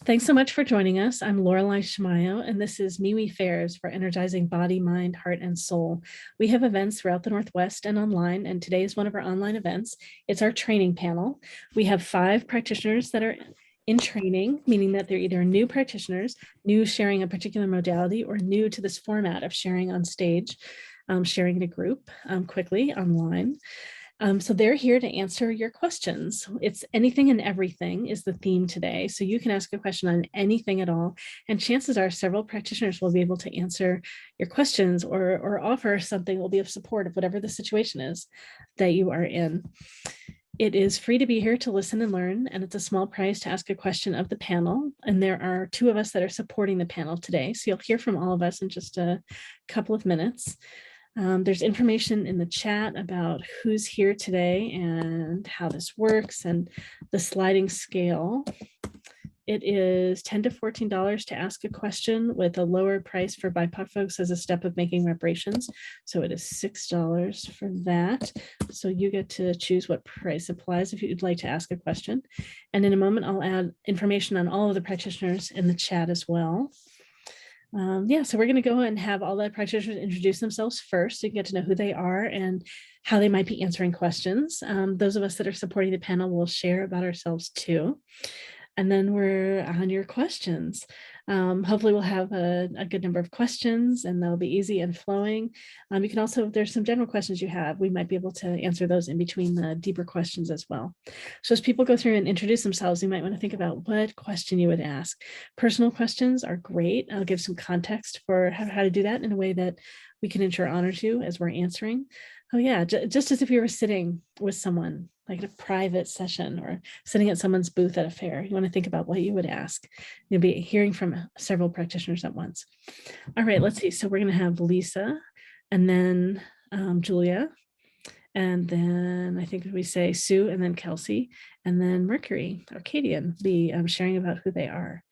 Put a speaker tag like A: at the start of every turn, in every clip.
A: Thanks so much for joining us. I'm Laureli Shimayo, and this is MeWe Fairs for energizing body, mind, heart, and soul. We have events throughout the Northwest and online, and today is one of our online events. It's our training panel. We have 5 practitioners that are in training, meaning that they're either new practitioners, new sharing a particular modality, or new to this format of sharing on stage, sharing in a group quickly online. So they're here to answer your questions. It's anything and everything is the theme today. So you can ask a question on anything at all. And chances are several practitioners will be able to answer your questions or offer something that will be of support of whatever the situation is that you are in. It is free to be here to listen and learn, and it's a small price to ask a question of the panel. And there are 2 of us that are supporting the panel today. So you'll hear from all of us in just a couple of minutes. There's information in the chat about who's here today and how this works and the sliding scale. It is $10 to $14 to ask a question with a lower price for BIPOC folks as a step of making reparations. So it is $6 for that. So you get to choose what price applies if you'd like to ask a question. And in a moment, I'll add information on all of the practitioners in the chat as well. So we're going to go and have all the practitioners introduce themselves first so you get to know who they are and how they might be answering questions. Those of us that are supporting the panel will share about ourselves too. And then we're on your questions. Hopefully we'll have a good number of questions and they'll be easy and flowing. You can also, if there's some general questions you have, we might be able to answer those in between the deeper questions as well. So as people go through and introduce themselves, you might want to think about what question you would ask. Personal questions are great. I'll give some context for how to do that in a way that we can ensure honors you as we're answering. Oh yeah, just as if you were sitting with someone, like a private session or sitting at someone's booth at a fair. You want to think about what you would ask. You'll be hearing from several practitioners at once. All right, let's see. So we're going to have Lisa and then Julia. And then I think we say Sue and then Kelsey and then Mercury, Arkadian, be sharing about who they are.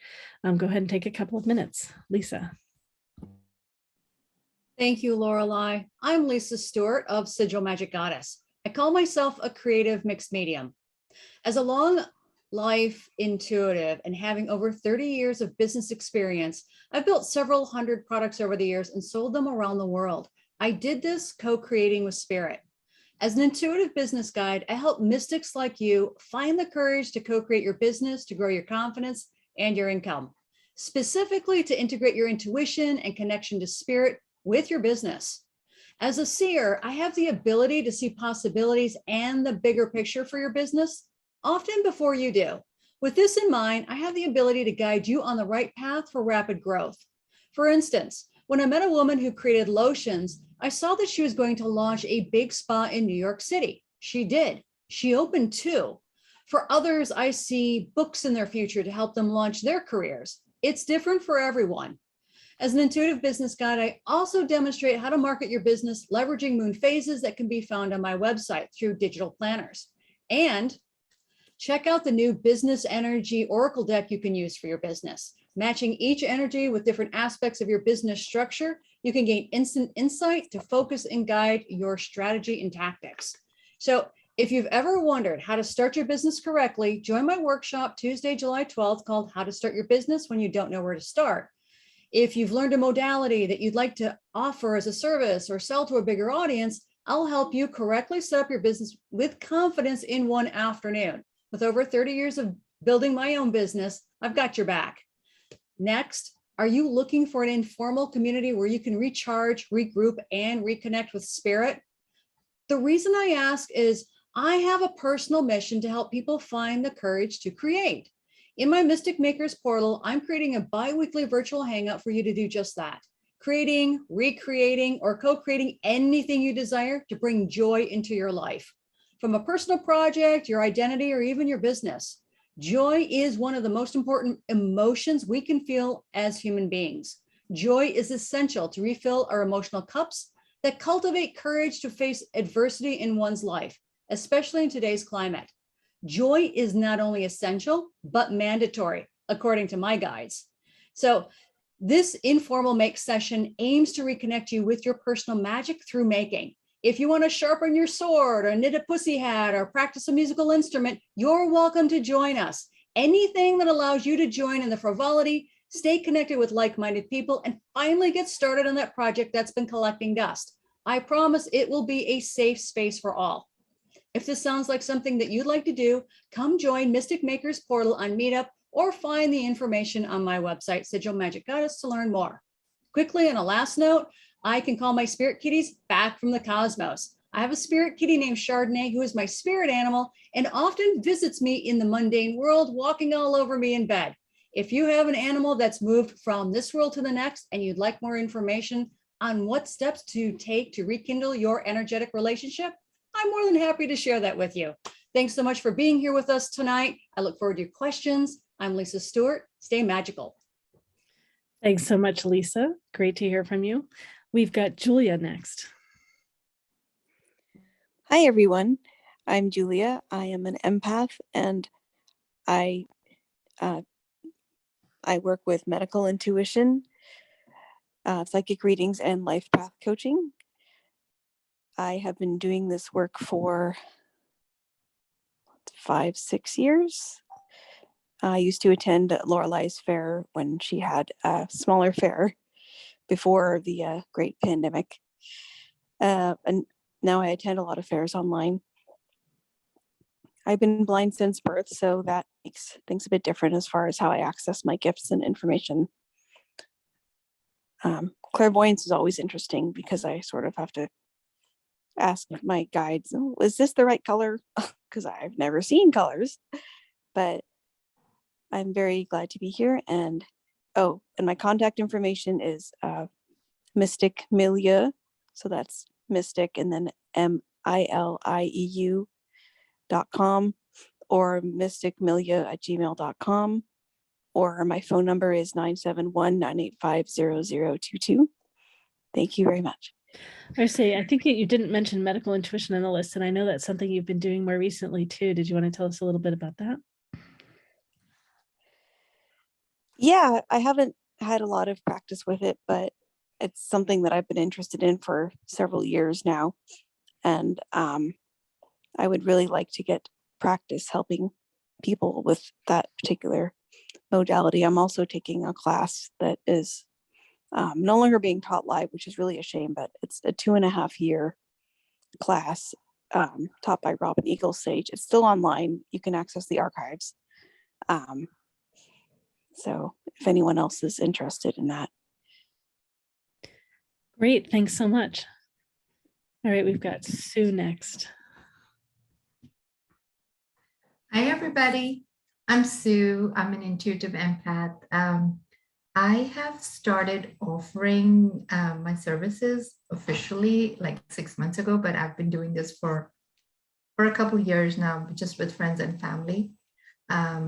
A: Go ahead and take a couple of minutes. Lisa.
B: Thank you, Laureli. I'm Lisa Stewart of Sigil Magic Goddess. I call myself a creative mixed medium. As a long life intuitive and having over 30 years of business experience, I've built several hundred products over the years and sold them around the world. I did this co-creating with spirit. As an intuitive business guide, I help mystics like you find the courage to co-create your business, to grow your confidence and your income, specifically to integrate your intuition and connection to spirit with your business. As a seer, I have the ability to see possibilities and the bigger picture for your business, often before you do. With this in mind, I have the ability to guide you on the right path for rapid growth. For instance, when I met a woman who created lotions, I saw that she was going to launch a big spa in New York City. She did. She opened 2. For others, I see books in their future to help them launch their careers. It's different for everyone. As an intuitive business guide, I also demonstrate how to market your business leveraging moon phases that can be found on my website through digital planners. And check out the new business energy oracle deck you can use for your business. Matching each energy with different aspects of your business structure, you can gain instant insight to focus and guide your strategy and tactics. So if you've ever wondered how to start your business correctly, join my workshop Tuesday, July 12th called How to Start Your Business When You Don't Know Where to Start. If you've learned a modality that you'd like to offer as a service or sell to a bigger audience, I'll help you correctly set up your business with confidence in one afternoon. With over 30 years of building my own business, I've got your back. Next, are you looking for an informal community where you can recharge, regroup, and reconnect with spirit? The reason I ask is I have a personal mission to help people find the courage to create. In my Mystic Makers portal, I'm creating a bi-weekly virtual hangout for you to do just that. Creating, recreating, or co-creating anything you desire to bring joy into your life. From a personal project, your identity, or even your business. Joy is one of the most important emotions we can feel as human beings. Joy is essential to refill our emotional cups that cultivate courage to face adversity in one's life, especially in today's climate. Joy is not only essential, but mandatory, according to my guides. So this informal make session aims to reconnect you with your personal magic through making. If you want to sharpen your sword or knit a pussy hat or practice a musical instrument, you're welcome to join us. anything that allows you to join in the frivolity, stay connected with like-minded people, and finally get started on that project that's been collecting dust. I promise it will be a safe space for all. If this sounds like something that you'd like to do, come join Mystic Makers Portal on Meetup or find the information on my website, Sigil Magic Goddess, to learn more. Quickly, on a last note, I can call my spirit kitties back from the cosmos. I have a spirit kitty named Chardonnay who is my spirit animal and often visits me in the mundane world, walking all over me in bed. If you have an animal that's moved from this world to the next and you'd like more information on what steps to take to rekindle your energetic relationship, I'm more than happy to share that with you. Thanks so much for being here with us tonight. I look forward to your questions. I'm Lisa Stewart. Stay magical.
A: Thanks so much, Lisa. Great to hear from you. We've got Julia next.
C: Hi, everyone. I'm Julia. I am an empath, and I work with medical intuition, psychic readings, and life path coaching. I have been doing this work for 5-6 years. I used to attend Laureli's fair when she had a smaller fair before the great pandemic. And now I attend a lot of fairs online. I've been blind since birth, so that makes things a bit different as far as how I access my gifts and information. Clairvoyance is always interesting because I sort of have to ask my guides, oh, is this the right color? Because I've never seen colors, but I'm very glad to be here. And my contact information is Mystic Milieu. So that's Mystic and then MILIEU.com or mysticmilieu@gmail.com, or my phone number is 971-985-0022. Thank you very much.
A: I think you didn't mention medical intuition on the list, and I know that's something you've been doing more recently too. Did you want to tell us a little bit about that?
C: Yeah, I haven't had a lot of practice with it, but it's something that I've been interested in for several years now. And I would really like to get practice helping people with that particular modality. I'm also taking a class that is no longer being taught live, which is really a shame, but it's a 2.5-year class taught by Robin Eagle Sage. It's still online. You can access the archives. So if anyone else is interested in that.
A: Great, thanks so much. All right, we've got Sue next.
D: Hi, everybody. I'm Sue. I'm an intuitive empath. I have started offering my services officially like 6 months ago, but I've been doing this for a couple of years now, just with friends and family. I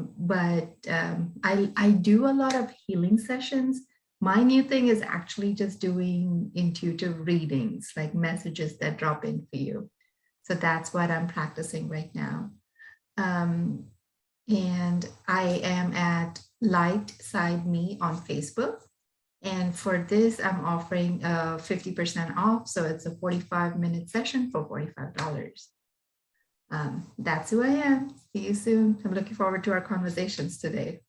D: do a lot of healing sessions. My new thing is actually just doing intuitive readings, like messages that drop in for you. So that's what I'm practicing right now. And I am at Light Side Me on Facebook. And for this, I'm offering 50% off. So it's a 45-minute session for $45. That's who I am. See you soon. I'm looking forward to our conversations today.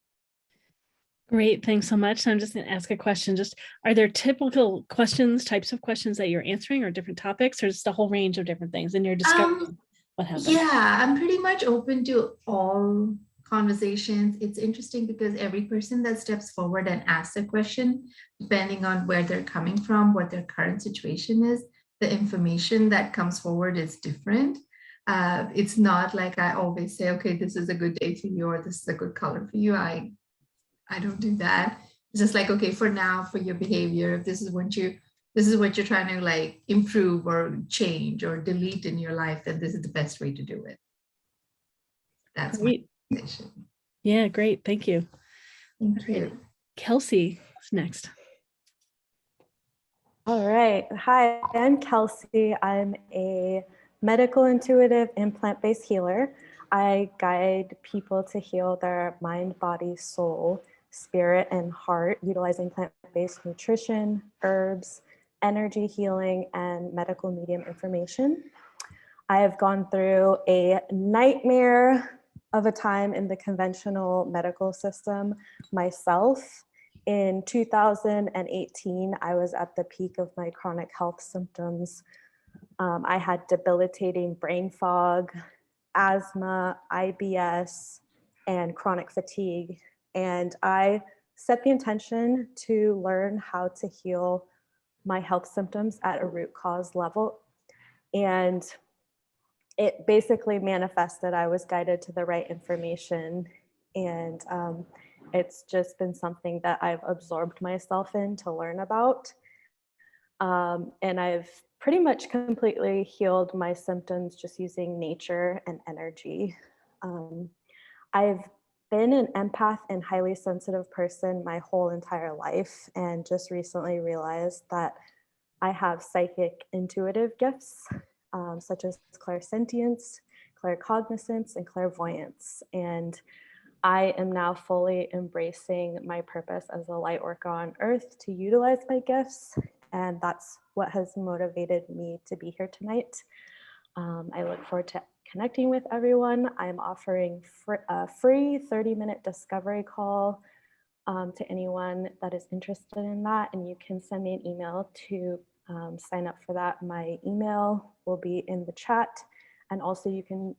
A: Great, thanks so much. I'm just going to ask a question. Just, are there typical questions, types of questions that you're answering, or different topics, or just a whole range of different things in your discovery? What happened?
D: Yeah, I'm pretty much open to all conversations. It's interesting because every person that steps forward and asks a question, depending on where they're coming from, what their current situation is, the information that comes forward is different. It's not like I always say, okay, this is a good day for you, or this is a good color for you. I don't do that. It's just like, okay, for now, for your behavior, if this is what you're trying to like improve or change or delete in your life, then this is the best way to do it. That's
A: great.
D: My position.
A: Yeah, great. Thank you.
D: Thank you.
A: Kelsey is next.
E: All right. Hi, I'm Kelsey. I'm a medical intuitive implant-based healer. I guide people to heal their mind, body, soul, spirit, and heart, utilizing plant-based nutrition, herbs, energy healing, and medical medium information. I have gone through a nightmare of a time in the conventional medical system myself. In 2018, I was at the peak of my chronic health symptoms. I had debilitating brain fog, asthma, IBS, and chronic fatigue. And I set the intention to learn how to heal my health symptoms at a root cause level. And it basically manifested. I was guided to the right information. And it's just been something that I've absorbed myself in to learn about. And I've pretty much completely healed my symptoms just using nature and energy. I've been an empath and highly sensitive person my whole entire life, and just recently realized that I have psychic intuitive gifts, such as clairsentience, claircognizance, and clairvoyance. And I am now fully embracing my purpose as a light worker on earth to utilize my gifts. And that's what has motivated me to be here tonight. I look forward to connecting with everyone. I'm offering a free 30-minute discovery call to anyone that is interested in that. And you can send me an email to sign up for that. My email will be in the chat. And also you can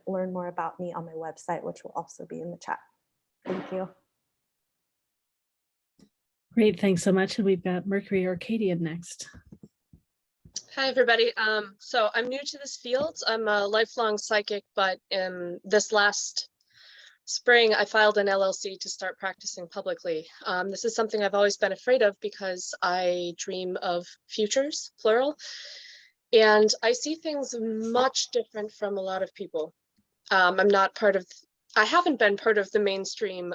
E: learn more about me on my website, which will also be in the chat. Thank you.
A: Great, thanks so much. And we've got Mercury Arkadian next.
F: Hi, everybody. So I'm new to this field. I'm a lifelong psychic, but this last spring, I filed an LLC to start practicing publicly. This is something I've always been afraid of because I dream of futures, plural, and I see things much different from a lot of people. I haven't been part of the mainstream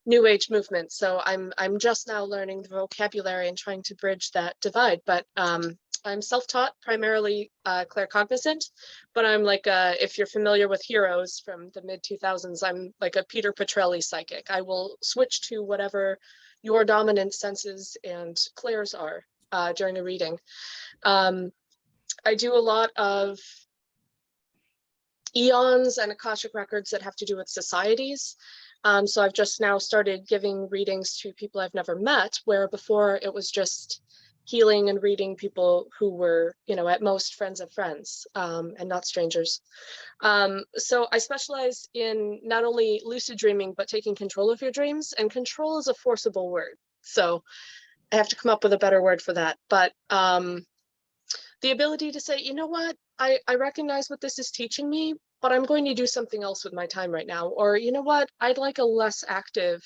F: New Age movement, so I'm just now learning the vocabulary and trying to bridge that divide. But I'm self-taught, primarily claircognizant, but I'm like, if you're familiar with Heroes from the mid-2000s, I'm like a Peter Petrelli psychic. I will switch to whatever your dominant senses and clairs are during a reading. I do a lot of eons and Akashic records that have to do with societies. So I've just now started giving readings to people I've never met, where before it was just healing and reading people who were, at most friends of friends, and not strangers. So I specialize in not only lucid dreaming, but taking control of your dreams. And control is a forcible word, so I have to come up with a better word for that. But the ability to say, you know what, I recognize what this is teaching me, but I'm going to do something else with my time right now. Or, you know what, I'd like a less active,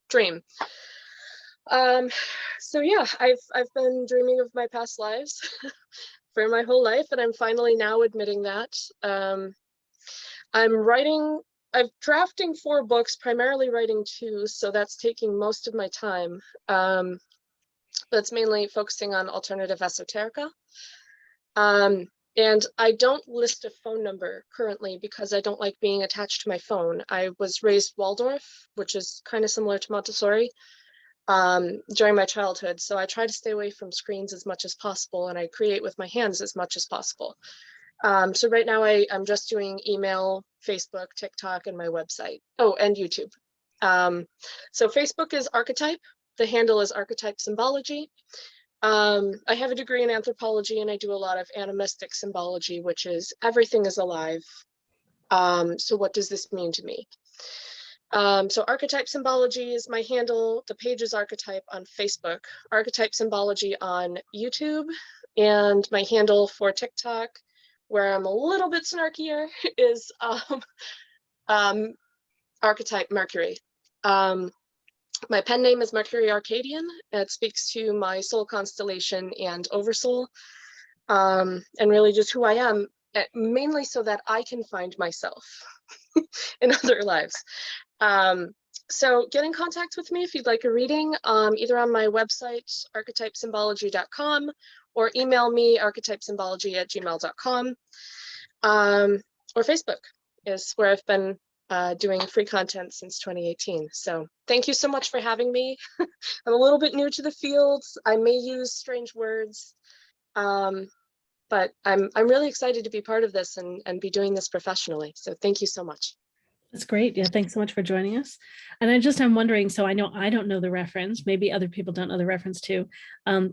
F: dream. So yeah, I've been dreaming of my past lives for my whole life, and I'm finally now admitting that. I'm drafting 4 books, primarily writing 2, so that's taking most of my time. That's mainly focusing on alternative esoterica. And I don't list a phone number currently because I don't like being attached to my phone. I was raised Waldorf, which is kind of similar to Montessori, during my childhood. So I try to stay away from screens as much as possible, and I create with my hands as much as possible. So right now I'm just doing email, Facebook, TikTok, and my website. Oh, and YouTube. So Facebook is Archetype. The handle is Archetype Symbology. I have a degree in anthropology, and I do a lot of animistic symbology, which is everything is alive. So what does this mean to me? So Archetype Symbology is my handle. The page is Archetype on Facebook, Archetype Symbology on YouTube, and my handle for TikTok, where I'm a little bit snarkier, is Archetype Mercury. My pen name is Mercury Arkadian. It speaks to my soul constellation and oversoul, and really just who I am, mainly so that I can find myself in other lives. So get in contact with me if you'd like a reading, either on my website, archetypesymbology.com, or email me, archetypesymbology@gmail.com, or Facebook is where I've been doing free content since 2018. So thank you so much for having me. I'm a little bit new to the field. I may use strange words. but I'm really excited to be part of this and be doing this professionally. So thank you so much.
A: That's great. Yeah, thanks so much for joining us. And I'm wondering, so I know I don't know the reference, maybe other people don't know the reference too.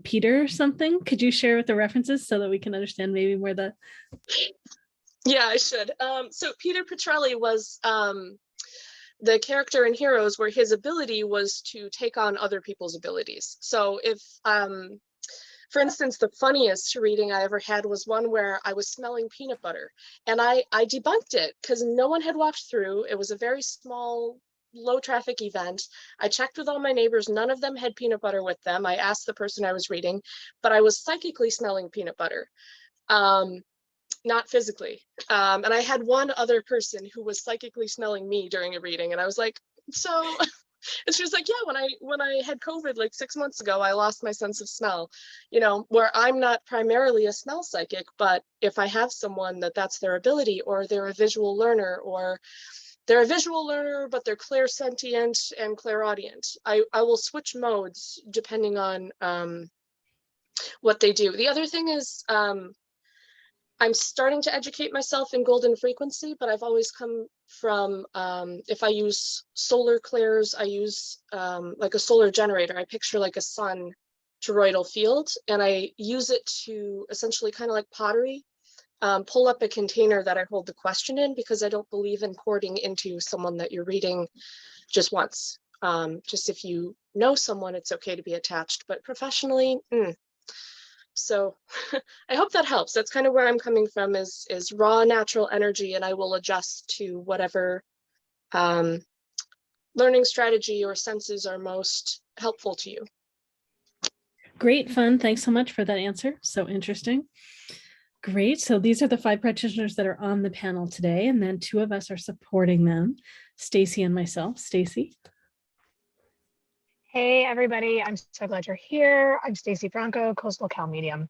A: Peter something, could you share what the references so that we can understand maybe where the...
F: Yeah, I should. So Peter Petrelli was the character in Heroes where his ability was to take on other people's abilities. So if, for instance, the funniest reading I ever had was one where I was smelling peanut butter, and I debunked it because no one had walked through. It was a very small, low traffic event. I checked with all my neighbors. None of them had peanut butter with them. I asked the person I was reading, but I was psychically smelling peanut butter, not physically. And I had one other person who was psychically smelling me during a reading, and I was like, so... And she was like, yeah, when I had COVID like 6 months ago, I lost my sense of smell, you know, where I'm not primarily a smell psychic, but if I have someone that's their ability, or they're a visual learner, or they're a visual learner, but they're clairsentient and clairaudient, I will switch modes depending on what they do. The other thing is, I'm starting to educate myself in golden frequency, but I've always come from, if I use solar clairs, I use like a solar generator. I picture like a sun toroidal field, and I use it to essentially kind of like pottery, pull up a container that I hold the question in, because I don't believe in pouring into someone that you're reading just once. Just if you know someone, it's okay to be attached, but professionally, So I hope that helps. That's kind of where I'm coming from, is raw natural energy, and I will adjust to whatever learning strategy or senses are most helpful to you.
A: Great, fun. Thanks so much for that answer. So interesting. Great. So these are the 5 practitioners that are on the panel today, and then 2 of us are supporting them, Stacy and myself. Stacy.
G: Hey, everybody. I'm so glad you're here. I'm Stacy Franco, Coastal Cal Medium.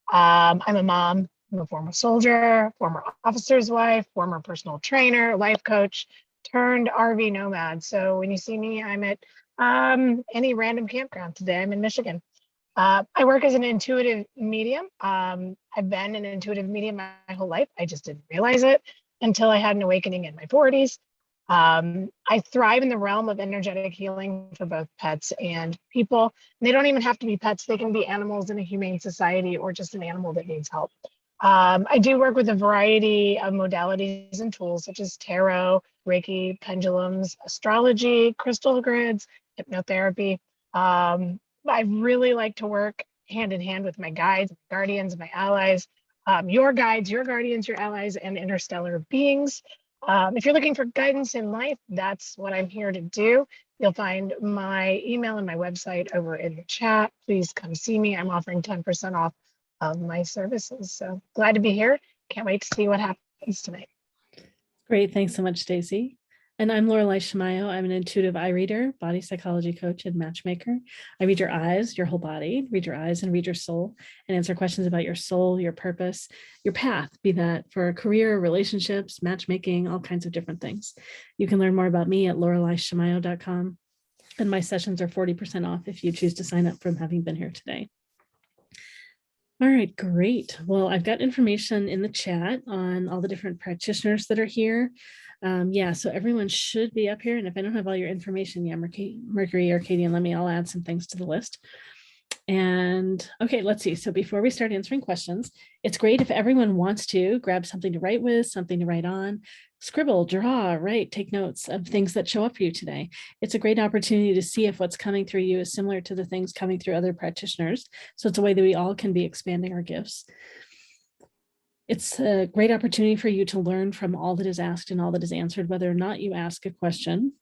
G: I'm a mom. I'm a former soldier, former officer's wife, former personal trainer, life coach, turned RV nomad. So when you see me, I'm at any random campground. Today I'm in Michigan. I work as an intuitive medium. I've been an intuitive medium my whole life. I just didn't realize it until I had an awakening in my 40s. I thrive in the realm of energetic healing for both pets and people. And they don't even have to be pets. They can be animals in a humane society, or just an animal that needs help. I do work with a variety of modalities and tools, such as tarot, Reiki, pendulums, astrology, crystal grids, hypnotherapy. I really like to work hand in hand with my guides, my guardians, my allies, your guides, your guardians, your allies, and interstellar beings. If you're looking for guidance in life, that's what I'm here to do. You'll find my email and my website over in the chat. Please come see me. I'm offering 10% off of my services. So glad to be here. Can't wait to see what happens tonight.
A: Great. Thanks so much, Stacy. And I'm Laureli Shimayo. I'm an intuitive eye reader, body psychology coach, and matchmaker. I read your eyes, your whole body, read your eyes and read your soul, and answer questions about your soul, your purpose, your path, be that for career, relationships, matchmaking, all kinds of different things. You can learn more about me at laurelishimayo.com. And my sessions are 40% off if you choose to sign up from having been here today. All right, great. Well, I've got information in the chat on all the different practitioners that are here. Yeah, so everyone should be up here. And if I don't have all your information, yeah, Mercury, Arkadian, I'll add some things to the list. And okay, let's see. So before we start answering questions, it's great if everyone wants to grab something to write with, something to write on, scribble, draw, write, take notes of things that show up for you today. It's a great opportunity to see if what's coming through you is similar to the things coming through other practitioners. So it's a way that we all can be expanding our gifts. It's a great opportunity for you to learn from all that is asked and all that is answered, whether or not you ask a question.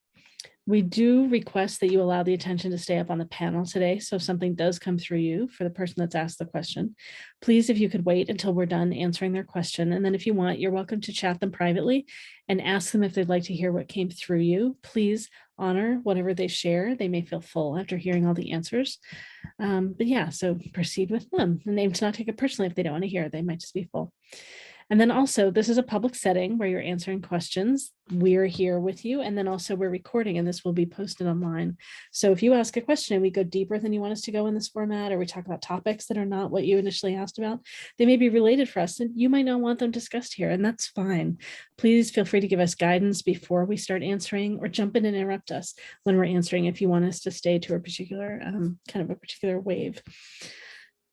A: We do request that you allow the attention to stay up on the panel today. So if something does come through you for the person that's asked the question, please, if you could wait until we're done answering their question. And then if you want, you're welcome to chat them privately and ask them if they'd like to hear what came through you. Please honor whatever they share. They may feel full after hearing all the answers. But yeah, so proceed with them. And they to not take it personally if they don't want to hear it. They might just be full. And then also, this is a public setting where you're answering questions. We're here with you. And then also we're recording, and this will be posted online. So if you ask a question and we go deeper than you want us to go in this format, or we talk about topics that are not what you initially asked about, they may be related for us and you might not want them discussed here, and that's fine. Please feel free to give us guidance before we start answering, or jump in and interrupt us when we're answering if you want us to stay to a particular kind of a particular wave.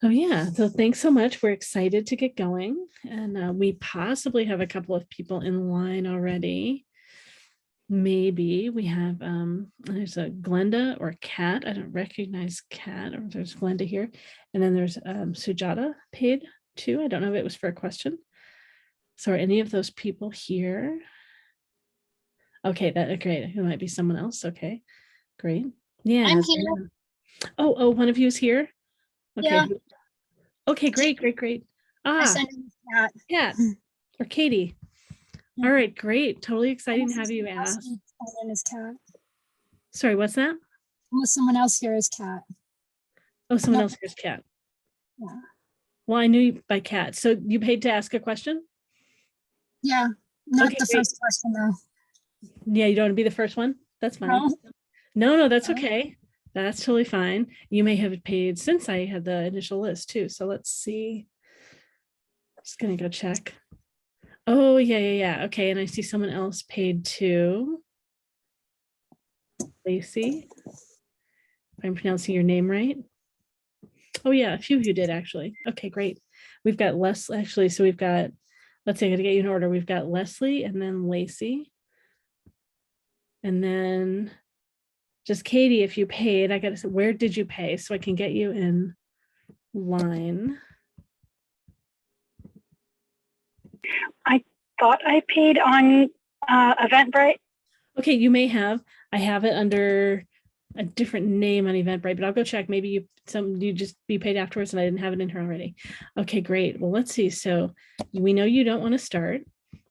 A: Oh yeah, so thanks so much. We're excited to get going, and we possibly have a couple of people in line already. Maybe we have, there's a Glenda or Kat. I don't recognize Kat, or there's Glenda here. And then there's Sujata paid too. I don't know if it was for a question. So are any of those people here? Okay, that great. It might be someone else. Okay, great. Yeah.
H: I'm here.
A: Oh, one of you is here. Okay.
H: Yeah.
A: Okay, great.
H: My
A: Ah,
H: son is Kat.
A: Kat or Katie. All right, great. Totally exciting to have you ask.
H: My name is Kat.
A: Sorry, what's that?
H: Almost someone else here is Kat.
A: Oh, someone
H: No.
A: else here's Kat.
H: Yeah.
A: Well, I knew you by Kat. So you paid to ask a question?
H: Yeah. Not
A: Okay,
H: the
A: great.
H: first question though.
A: Yeah, you don't want to be the first one? That's fine.
H: No.
A: No, that's
H: No.
A: okay. That's totally fine. You may have paid since I had the initial list too. So let's see. Just gonna go check. Oh, yeah. Okay, and I see someone else paid too. Stacy, if I'm pronouncing your name right. Oh yeah, a few of you did actually. Okay, great. We've got Leslie, actually, so we've got, let's see, I gotta get you in order. We've got Leslie and then Lacey. And then just Katie, if you paid, I gotta say, where did you pay? So I can get you in line.
I: Thought I paid on Eventbrite.
A: Okay, you may have. I have it under a different name on Eventbrite, but I'll go check. Maybe you just be paid afterwards and I didn't have it in here already. Okay, great. Well, let's see. So we know you don't want to start.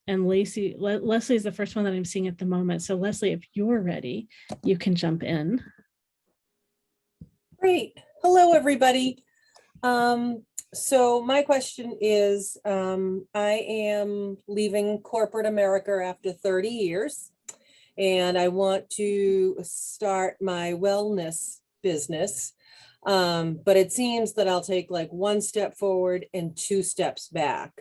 A: And Leslie is the first one that I'm seeing at the moment. So Leslie, if you're ready, you can jump in.
J: Great. Hello, everybody. So my question is, I am leaving corporate America after 30 years, and I want to start my wellness business. But it seems that I'll take like one step forward and two steps back.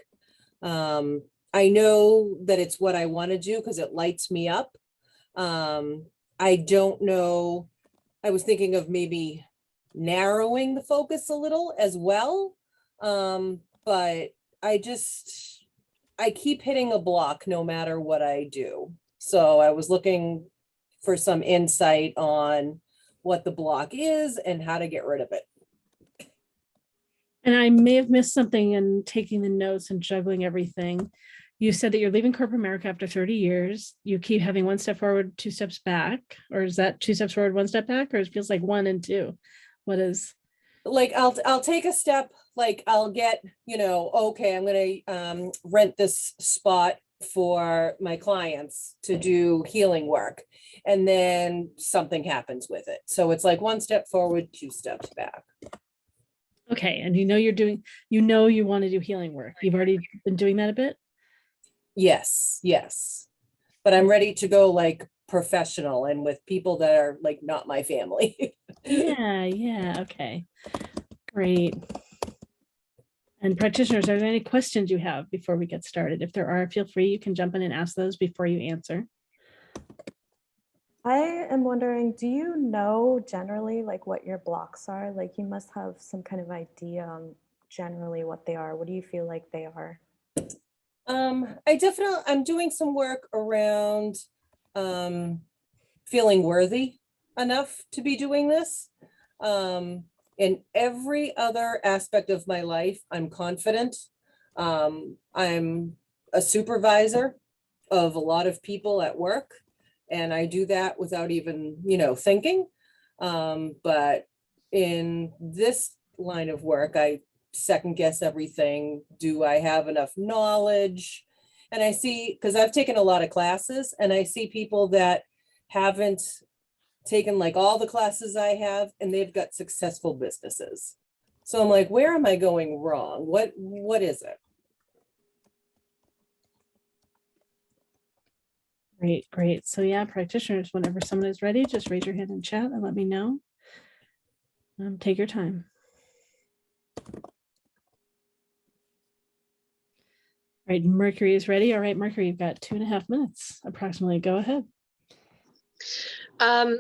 J: I know that it's what I want to do because it lights me up. I don't know. I was thinking of maybe narrowing the focus a little as well. But I keep hitting a block no matter what I do. So I was looking for some insight on what the block is and how to get rid of it.
A: And I may have missed something in taking the notes and juggling everything. You said that you're leaving corporate America after 30 years. You keep having one step forward, two steps back, or is that two steps forward, one step back, or it feels like one and two? What is?
J: Like I'll take a step, like I'll get, okay, I'm gonna rent this spot for my clients to do healing work, and then something happens with it. So it's like one step forward, two steps back.
A: Okay, and you want to do healing work. You've already been doing that a bit?
J: Yes. But I'm ready to go like professional and with people that are like not my family.
A: Yeah. Okay, great. And practitioners, are there any questions you have before we get started? If there are, feel free, you can jump in and ask those before you answer.
E: I am wondering, do you know generally like what your blocks are? Like you must have some kind of idea on generally what they are. What do you feel like they are?
J: I'm doing some work around feeling worthy enough to be doing this. In every other aspect of my life, I'm confident. I'm a supervisor of a lot of people at work, and I do that without even, thinking. But in this line of work, I second guess everything. Do I have enough knowledge? And I see, because I've taken a lot of classes, and I see people that haven't taken like all the classes I have, and they've got successful businesses. So I'm like, where am I going wrong? What is it?
A: Great, great. So yeah, practitioners, whenever someone is ready, just raise your hand in chat and let me know. Take your time. All right, Mercury is ready. All right, Mercury, you've got 2.5 minutes approximately. Go ahead.
F: I'm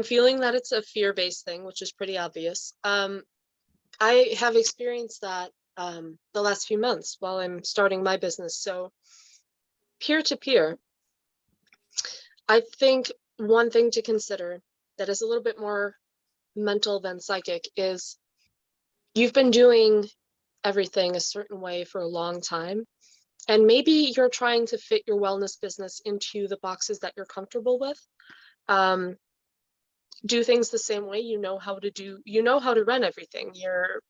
F: feeling that it's a fear-based thing, which is pretty obvious. I have experienced that the last few months while I'm starting my business. So peer-to-peer, I think one thing to consider that is a little bit more mental than psychic is you've been doing everything a certain way for a long time. And maybe you're trying to fit your wellness business into the boxes that you're comfortable with. Do things the same way, you know how to run everything. You're,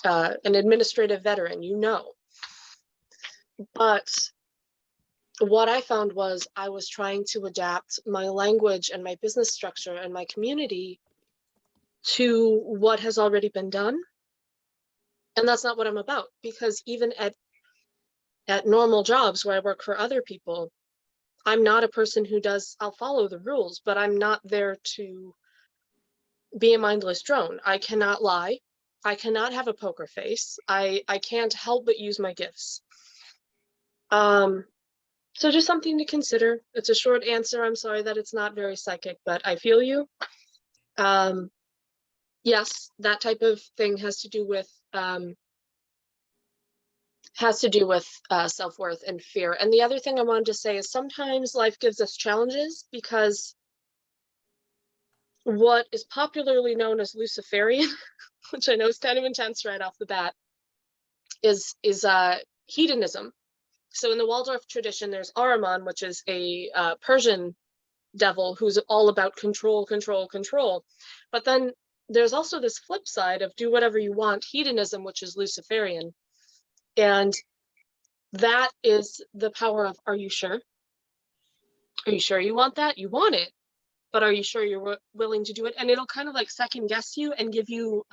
F: an administrative veteran, But what I found was I was trying to adapt my language and my business structure and my community to what has already been done. And that's not what I'm about, because even at normal jobs where I work for other people, I'm not a person who I'll follow the rules, but I'm not there to be a mindless drone. I cannot lie. I cannot have a poker face. I can't help but use my gifts. So just something to consider. It's a short answer. I'm sorry that it's not very psychic, but I feel you. Yes, that type of thing has to do with self-worth and fear. And the other thing I wanted to say is sometimes life gives us challenges because what is popularly known as Luciferian, which I know is kind of intense right off the bat, is hedonism. So in the Waldorf tradition, there's Ahriman, which is a Persian devil who's all about control, control, control. But then there's also this flip side of do whatever you want, hedonism, which is Luciferian. And that is the power of, are you sure? Are you sure you want that? You want it, but are you sure you're willing to do it? And it'll kind of like second guess you and give you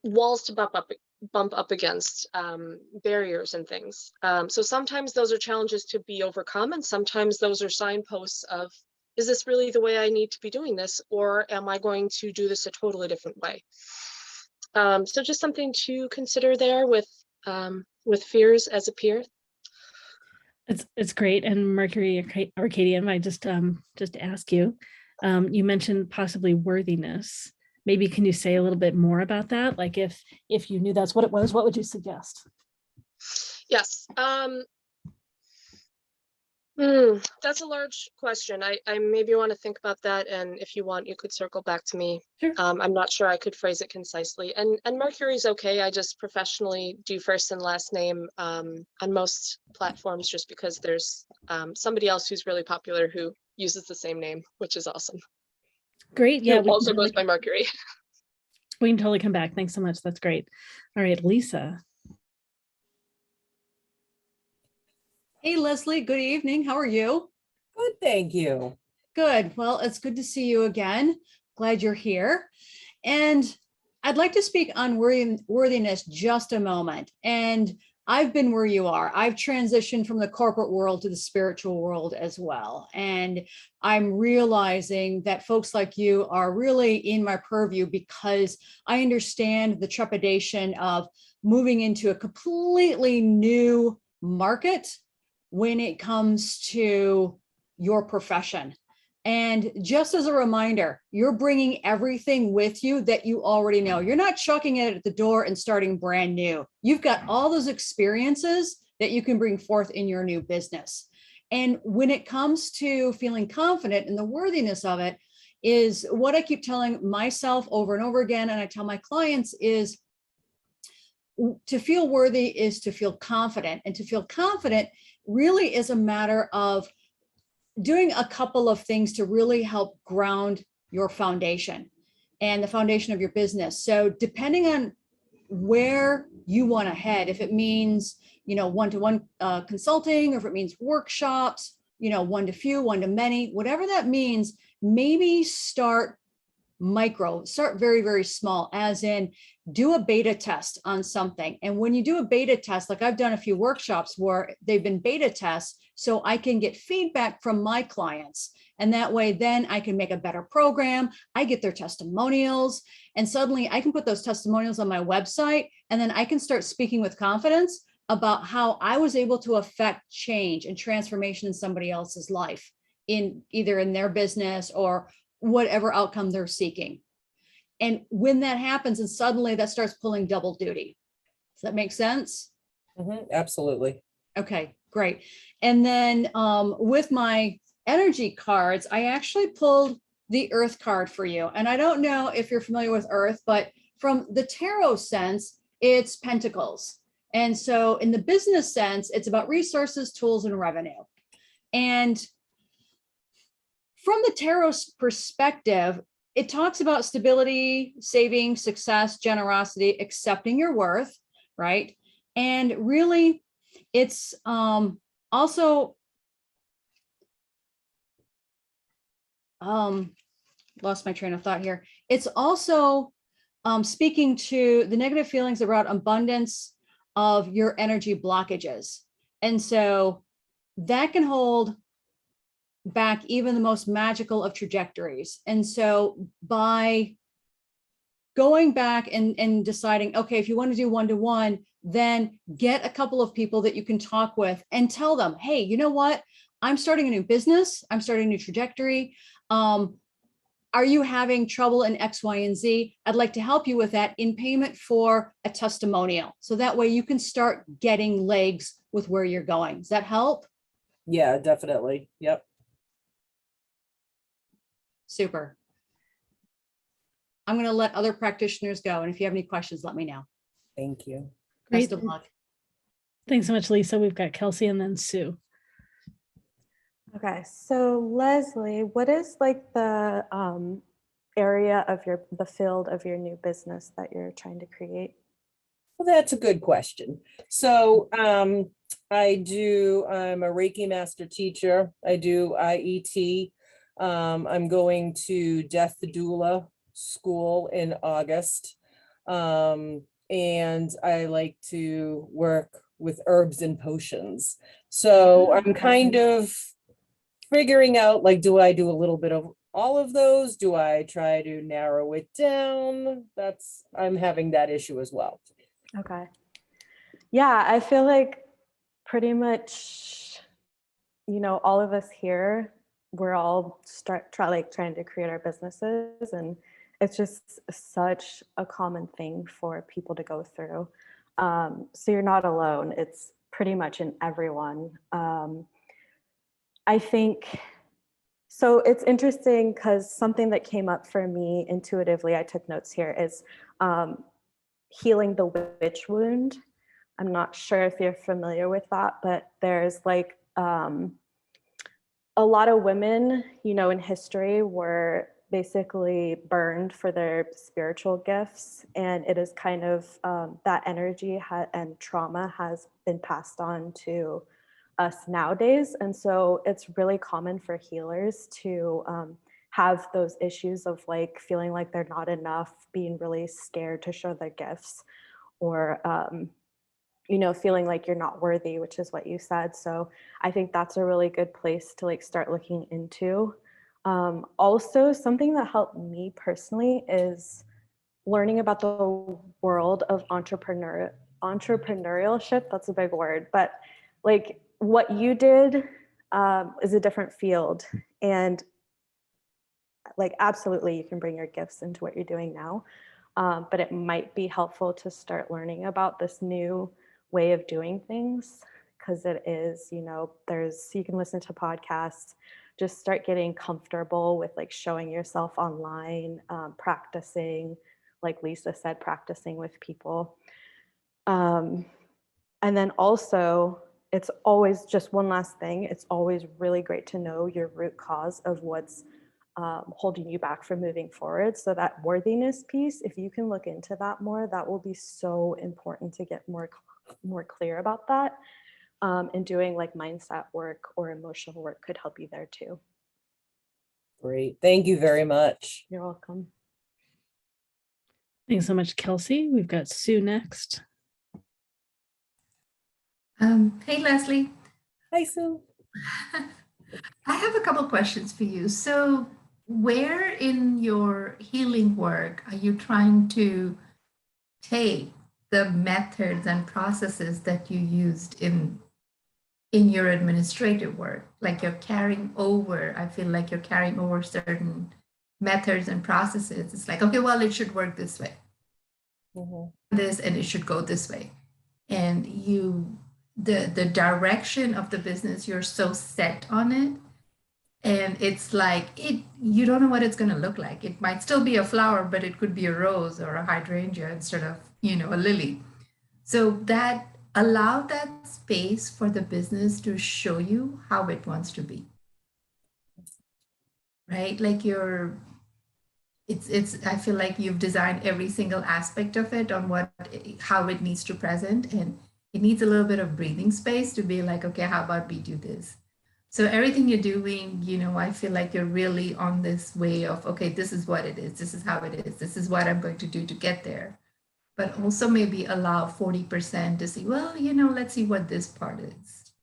F: walls to bump up against, barriers and things. So sometimes those are challenges to be overcome, and sometimes those are signposts of, is this really the way I need to be doing this, or am I going to do this a totally different way? So just something to consider there with fears as a peer.
A: It's great. And Mercury, Arkadian, I just ask you, you mentioned possibly worthiness. Maybe can you say a little bit more about that? Like if you knew that's what it was, what would you suggest?
F: Yes. That's a large question. I maybe want to think about that, and if you want, you could circle back to me.
A: Sure.
F: I'm not sure I could phrase it concisely. And Mercury's okay. I just professionally do first and last name on most platforms, just because there's somebody else who's really popular who uses the same name, which is awesome.
A: Great. Yeah.
F: Who also goes by Mercury.
A: We can totally come back. Thanks so much. That's great. All right, Lisa.
B: Hey, Leslie, good evening. How are you?
J: Good, thank you.
B: Good. Well, it's good to see you again. Glad you're here. And I'd like to speak on worthiness just a moment. And I've been where you are. I've transitioned from the corporate world to the spiritual world as well. And I'm realizing that folks like you are really in my purview, because I understand the trepidation of moving into a completely new market when it comes to your profession. And just as a reminder, you're bringing everything with you that you already know. You're not chucking it at the door and starting brand new. You've got all those experiences that you can bring forth in your new business. And when it comes to feeling confident and the worthiness of it, is what I keep telling myself over and over again, and I tell my clients, is to feel worthy is to feel confident. And to feel confident really is a matter of doing a couple of things to really help ground your foundation and the foundation of your business. So depending on where you want to head, if it means, one-to-one consulting, or if it means workshops, one to few, one to many, whatever that means, maybe start micro, start very, very small, as in do a beta test on something. And when you do a beta test, like I've done a few workshops where they've been beta tests, so I can get feedback from my clients. And that way, then I can make a better program. I get their testimonials, and suddenly I can put those testimonials on my website. And then I can start speaking with confidence about how I was able to affect change and transformation in somebody else's life, in either in their business or whatever outcome they're seeking. And when that happens, and suddenly that starts pulling double duty. Does that make sense?
J: Absolutely.
B: Okay, great. And then with my energy cards, I actually pulled the Earth card for you. And I don't know if you're familiar with Earth, but from the tarot sense, it's pentacles. And so in the business sense, it's about resources, tools, and revenue. And from the tarot's perspective, it talks about stability, saving, success, generosity, accepting your worth, right? And really, it's also lost my train of thought here. It's also speaking to the negative feelings about abundance of your energy blockages. And so that can hold back even the most magical of trajectories. And so by going back and deciding, okay, if you want to do one-to-one, then get a couple of people that you can talk with and tell them, hey, you know what? I'm starting a new business. I'm starting a new trajectory. Are you having trouble in X, Y, and Z? I'd like to help you with that in payment for a testimonial. So that way you can start getting legs with where you're going. Does that help?
J: Yeah, definitely. Yep.
B: Super. I'm going to let other practitioners go. And if you have any questions, let me know.
J: Thank you.
A: Great.
B: Best of luck.
A: Thanks so much, Lisa. We've got Kelsey and then Sue.
E: Okay, so Leslie, what is like the area of the field of your new business that you're trying to create?
J: Well, that's a good question. So I'm a Reiki master teacher. I do IET. I'm going to Death Doula school in August. And I like to work with herbs and potions. So I'm kind of figuring out, like, do I do a little bit of all of those? Do I try to narrow it down? I'm having that issue as well.
E: Okay. Yeah, I feel like pretty much, all of us here, we're all trying to create our businesses, and it's just such a common thing for people to go through. So you're not alone. It's pretty much in everyone. I think, so it's interesting because something that came up for me intuitively, I took notes here, is healing the witch wound. I'm not sure if you're familiar with that, but there's like a lot of women, in history were basically burned for their spiritual gifts. And it is kind of that energy and trauma has been passed on to us nowadays. And so it's really common for healers to have those issues of like feeling like they're not enough, being really scared to show their gifts, or feeling like you're not worthy, which is what you said. So I think that's a really good place to like start looking into. Also, something that helped me personally is learning about the world of entrepreneurship. That's a big word, but like what you did is a different field, and like absolutely you can bring your gifts into what you're doing now, but it might be helpful to start learning about this new way of doing things, because it is, you can listen to podcasts, just start getting comfortable with like showing yourself online, practicing, like Lisa said, practicing with people. And then also, it's always, just one last thing, it's always really great to know your root cause of what's holding you back from moving forward. So that worthiness piece, if you can look into that more, that will be so important to get more clear about that. And doing like mindset work or emotional work could help you there too.
J: Great. Thank you very much.
E: You're welcome.
A: Thanks so much, Kelsey. We've got Sue next.
D: Hey, Leslie.
J: Hi, Sue.
D: I have a couple questions for you. So, where in your healing work are you trying to take the methods and processes that you used in your administrative work? Like you're carrying over, I feel like you're carrying over certain methods and processes. It's like, okay, well, it should work this way. This, and it should go this way. And the direction of the business, you're so set on it. And it's like you don't know what it's going to look like. It might still be a flower, but it could be a rose or a hydrangea instead of, a lily. So that allow that space for the business to show you how it wants to be. Right? Like I feel like you've designed every single aspect of it on how it needs to present, and it needs a little bit of breathing space to be like, okay, how about we do this? So everything you're doing, I feel like you're really on this way of, okay, this is what it is. This is how it is. This is what I'm going to do to get there. But also maybe allow 40% to see, well, let's see what this part is.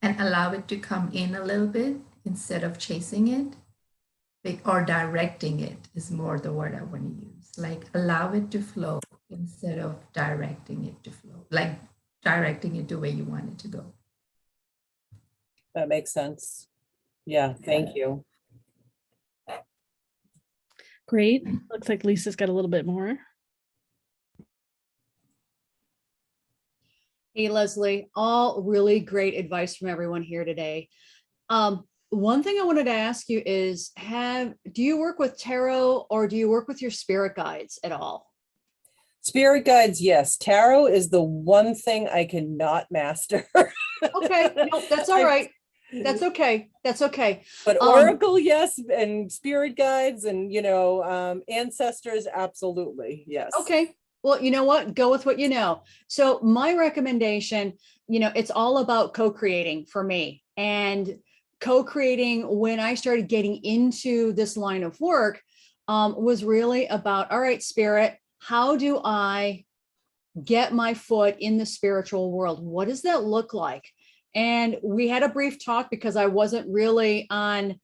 D: And allow it to come in a little bit instead of chasing it. Or directing it is more the word I want to use. Like allow it to flow instead of directing it to flow. Like directing it the way you want it to go.
J: That makes sense. Yeah, thank you.
A: Great. Looks like Lisa's got a little bit more.
B: Hey, Leslie, all really great advice from everyone here today. One thing I wanted to ask you is, do you work with tarot or do you work with your spirit guides at all?
J: Spirit guides, yes. Tarot is the one thing I cannot master.
B: Okay, no, that's all right. That's okay. That's okay.
J: But Oracle, yes, and spirit guides and, ancestors, absolutely, yes.
B: Okay. Well, you know what? Go with what you know. So my recommendation, it's all about co-creating for me. And co-creating, when I started getting into this line of work, was really about, all right, spirit, how do I get my foot in the spiritual world? What does that look like? And we had a brief talk because I wasn't really on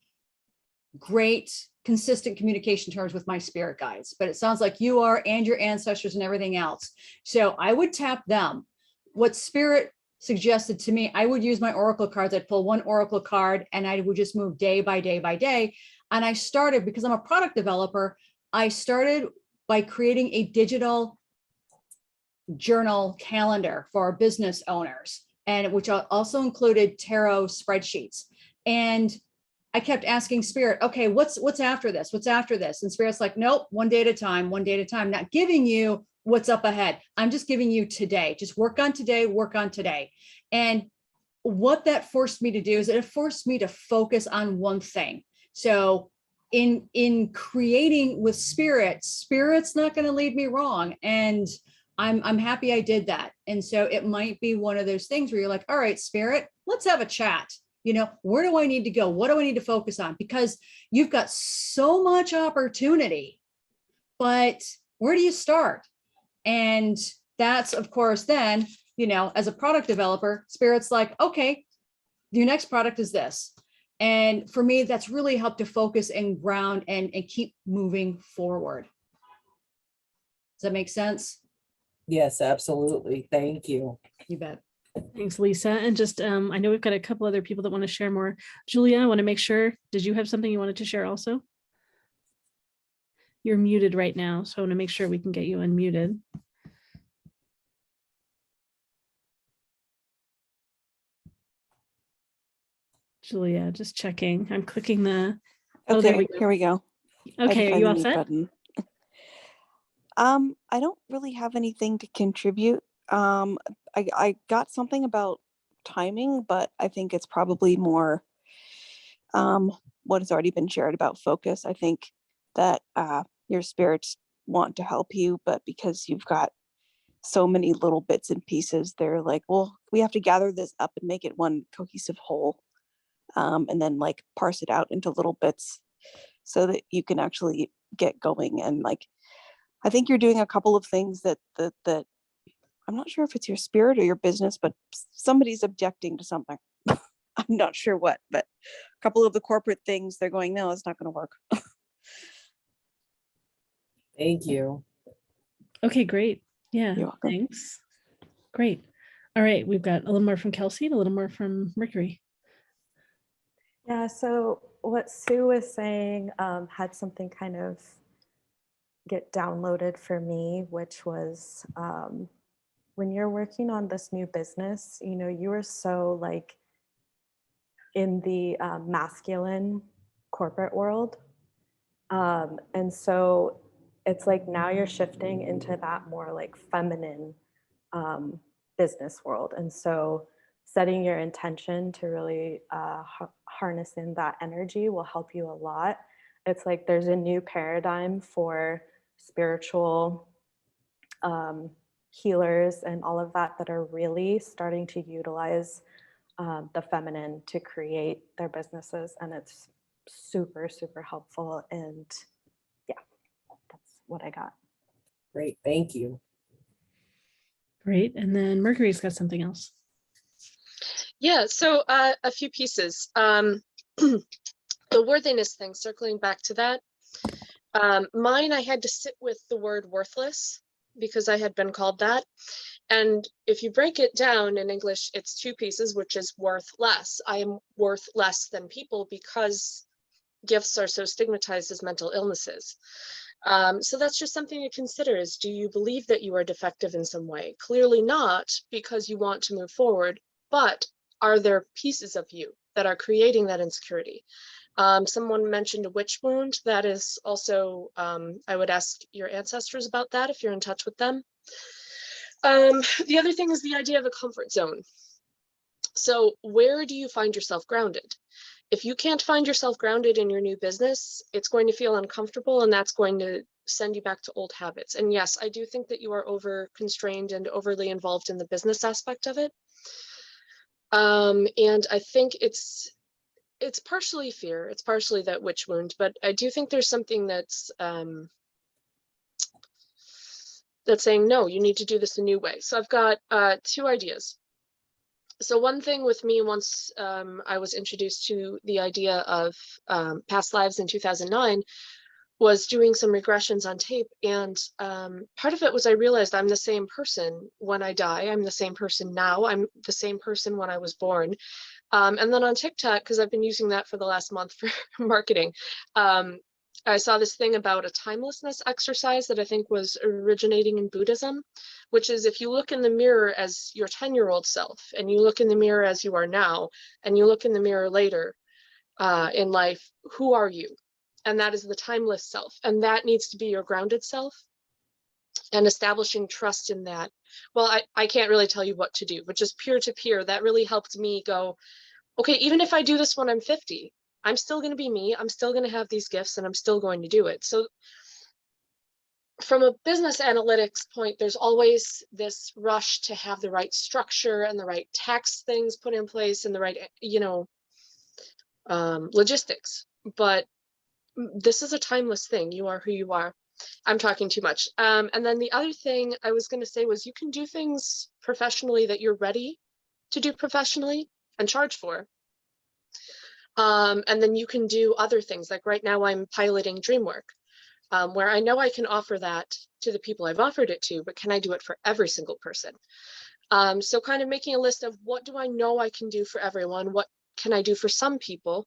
B: great consistent communication terms with my spirit guides, but it sounds like you are, and your ancestors and everything else. So I would tap them. What spirit suggested to me, I would use my oracle cards. I'd pull one oracle card and I would just move day by day by day. And I started, because I'm a product developer, I started by creating a digital journal calendar for our business owners, and which also included tarot spreadsheets. And I kept asking spirit, okay, what's after this? What's after this? And spirit's like, nope, one day at a time, not giving you what's up ahead. I'm just giving you today. Just work on today. And what that forced me to do is it forced me to focus on one thing. So in creating with spirit's not going to lead me wrong. And I'm happy I did that. And so it might be one of those things where you're like, all right, spirit, let's have a chat. Where do I need to go? What do I need to focus on? Because you've got so much opportunity, but where do you start? And that's, of course, then, as a product developer, spirit's like, okay, your next product is this. And for me, that's really helped to focus and ground and keep moving forward. Does that make sense?
J: Yes, absolutely. Thank you.
B: You bet.
A: Thanks, Lisa. And just, I know we've got a couple other people that want to share more. Julia, I want to make sure, did you have something you wanted to share also? You're muted right now, so I want to make sure we can get you unmuted. Julia, just checking. I'm clicking the, oh, there we go.
C: Here we go.
A: Okay, are you all set?
C: Button. I don't really have anything to contribute. I got something about timing, but I think it's probably more what has already been shared about focus. I think that your spirits want to help you, but because you've got so many little bits and pieces, they're like, well, we have to gather this up and make it one cohesive whole, and then like parse it out into little bits so that you can actually get going. And like I think you're doing a couple of things that I'm not sure if it's your spirit or your business, but somebody's objecting to something. I'm not sure what, but a couple of the corporate things, they're going, no, it's not going to work.
J: Thank you.
A: Okay, great. Yeah,
C: You're welcome.
A: thanks. Great. All right, we've got a little more from Kelsey and a little more from Mercury.
E: Yeah, so what Sue was saying had something kind of get downloaded for me, which was when you're working on this new business, you know, you are so like in the masculine corporate world. And so it's like now you're shifting into that more like feminine business world. And so setting your intention to really harness in that energy will help you a lot. It's like there's a new paradigm for spiritual healers and all of that that are really starting to utilize the feminine to create their businesses. And it's super, super helpful. And yeah, that's what I got.
J: Great. Thank you.
A: Great. And then Mercury's got something else.
F: Yeah, so a few pieces. The worthiness thing, circling back to that. Mine, I had to sit with the word worthless because I had been called that. And if you break it down in English, it's two pieces, which is worth less. I am worth less than people because gifts are so stigmatized as mental illnesses. So that's just something to consider is, do you believe that you are defective in some way? Clearly not, because you want to move forward, but are there pieces of you that are creating that insecurity? Someone mentioned a witch wound. That is also, I would ask your ancestors about that if you're in touch with them. The other thing is the idea of a comfort zone. So where do you find yourself grounded? If you can't find yourself grounded in your new business, it's going to feel uncomfortable, and that's going to send you back to old habits. And yes, I do think that you are over constrained and overly involved in the business aspect of it. And I think it's partially fear, it's partially that witch wound, but I do think there's something that's saying, no, you need to do this a new way. So I've got two ideas. So one thing with me, once I was introduced to the idea of past lives in 2009, was doing some regressions on tape. And part of it was I realized I'm the same person when I die. I'm the same person now. I'm the same person when I was born. And then on TikTok, because I've been using that for the last month for marketing, I saw this thing about a timelessness exercise that I think was originating in Buddhism, which is if you look in the mirror as your 10-year-old self, and you look in the mirror as you are now, and you look in the mirror later in life, who are you? And that is the timeless self. And that needs to be your grounded self. And establishing trust in that. Well, I can't really tell you what to do, but just peer-to-peer, that really helped me go, okay, even if I do this when I'm 50, I'm still going to be me. I'm still going to have these gifts, and I'm still going to do it. So from a business analytics point, there's always this rush to have the right structure and the right tax things put in place and the right, logistics. But this is a timeless thing. You are who you are. I'm talking too much. And then the other thing I was going to say was you can do things professionally that you're ready to do professionally and charge for. And then you can do other things. Like right now I'm piloting Dreamwork, where I know I can offer that to the people I've offered it to, but can I do it for every single person? So kind of making a list of what do I know I can do for everyone? What can I do for some people?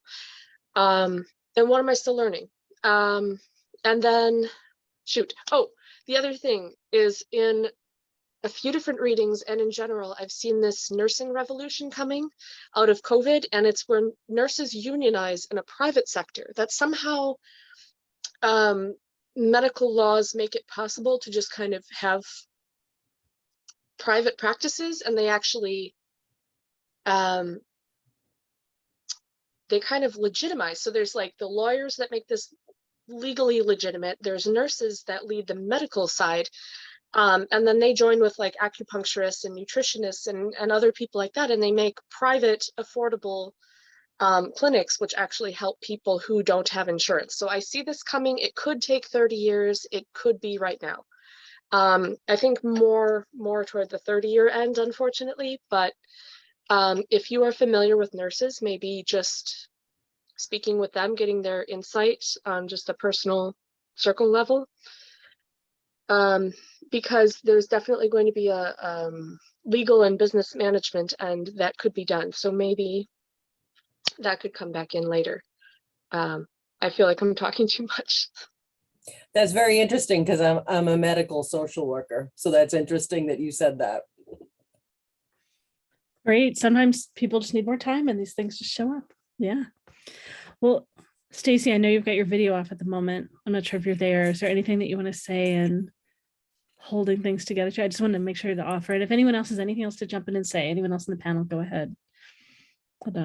F: And what am I still learning? And then, the other thing is in a few different readings and in general, I've seen this nursing revolution coming out of COVID, and it's where nurses unionize in a private sector. That somehow medical laws make it possible to just kind of have private practices, and they actually they kind of legitimize. So there's like the lawyers that make this legally legitimate. There's nurses that lead the medical side. And then they join with like acupuncturists and nutritionists and other people like that. And they make private, affordable clinics, which actually help people who don't have insurance. So I see this coming. It could take 30 years. It could be right now. I think more toward the 30-year end, unfortunately. But if you are familiar with nurses, maybe just speaking with them, getting their insight on just a personal circle level. Because there's definitely going to be a legal and business management, and that could be done. So maybe that could come back in later. I feel like I'm talking too much.
J: That's very interesting because I'm a medical social worker. So that's interesting that you said that.
A: Great. Sometimes people just need more time and these things just show up. Yeah. Well, Stacy, I know you've got your video off at the moment. I'm not sure if you're there. Is there anything that you want to say and holding things together? I just wanted to make sure to offer it. If anyone else has anything else to jump in and say, anyone else in the panel, go ahead. But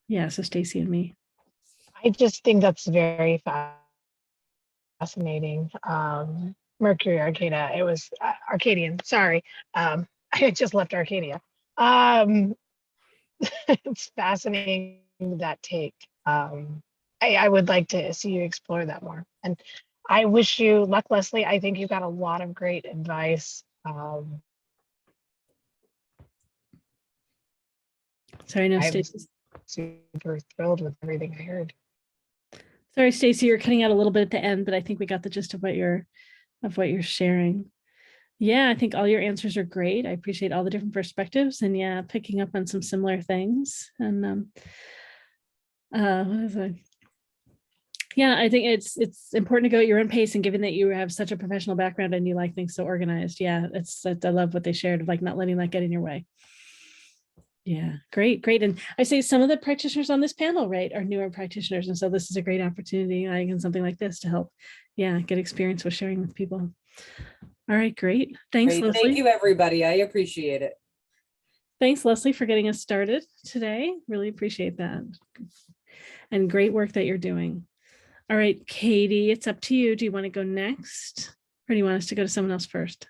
A: yeah, so Stacy and me.
G: I just think that's very fascinating. Mercury Arcana, it was Arkadian, sorry. I had just left Arcadia. It's fascinating, that take. I would like to see you explore that more. And I wish you luck, Leslie. I think you got a lot of great advice.
A: Sorry, no,
G: I'm
A: Stacy.
G: super thrilled with everything I heard.
A: Sorry, Stacy, you're cutting out a little bit at the end, but I think we got the gist of what you're sharing. Yeah, I think all your answers are great. I appreciate all the different perspectives, and yeah, picking up on some similar things. And what is it? Yeah, I think it's important to go at your own pace, and given that you have such a professional background and you like things so organized, yeah, I love what they shared of like not letting that get in your way. Yeah, great. And I say some of the practitioners on this panel, right, are newer practitioners. And so this is a great opportunity, I think, in something like this to help, yeah, get experience with sharing with people. All right, great. Thanks,
J: Great.
A: Leslie.
J: Thank you, everybody. I appreciate it.
A: Thanks, Leslie, for getting us started today. Really appreciate that. And great work that you're doing. All right, Katie, it's up to you. Do you want to go next? Or do you want us to go to someone else first?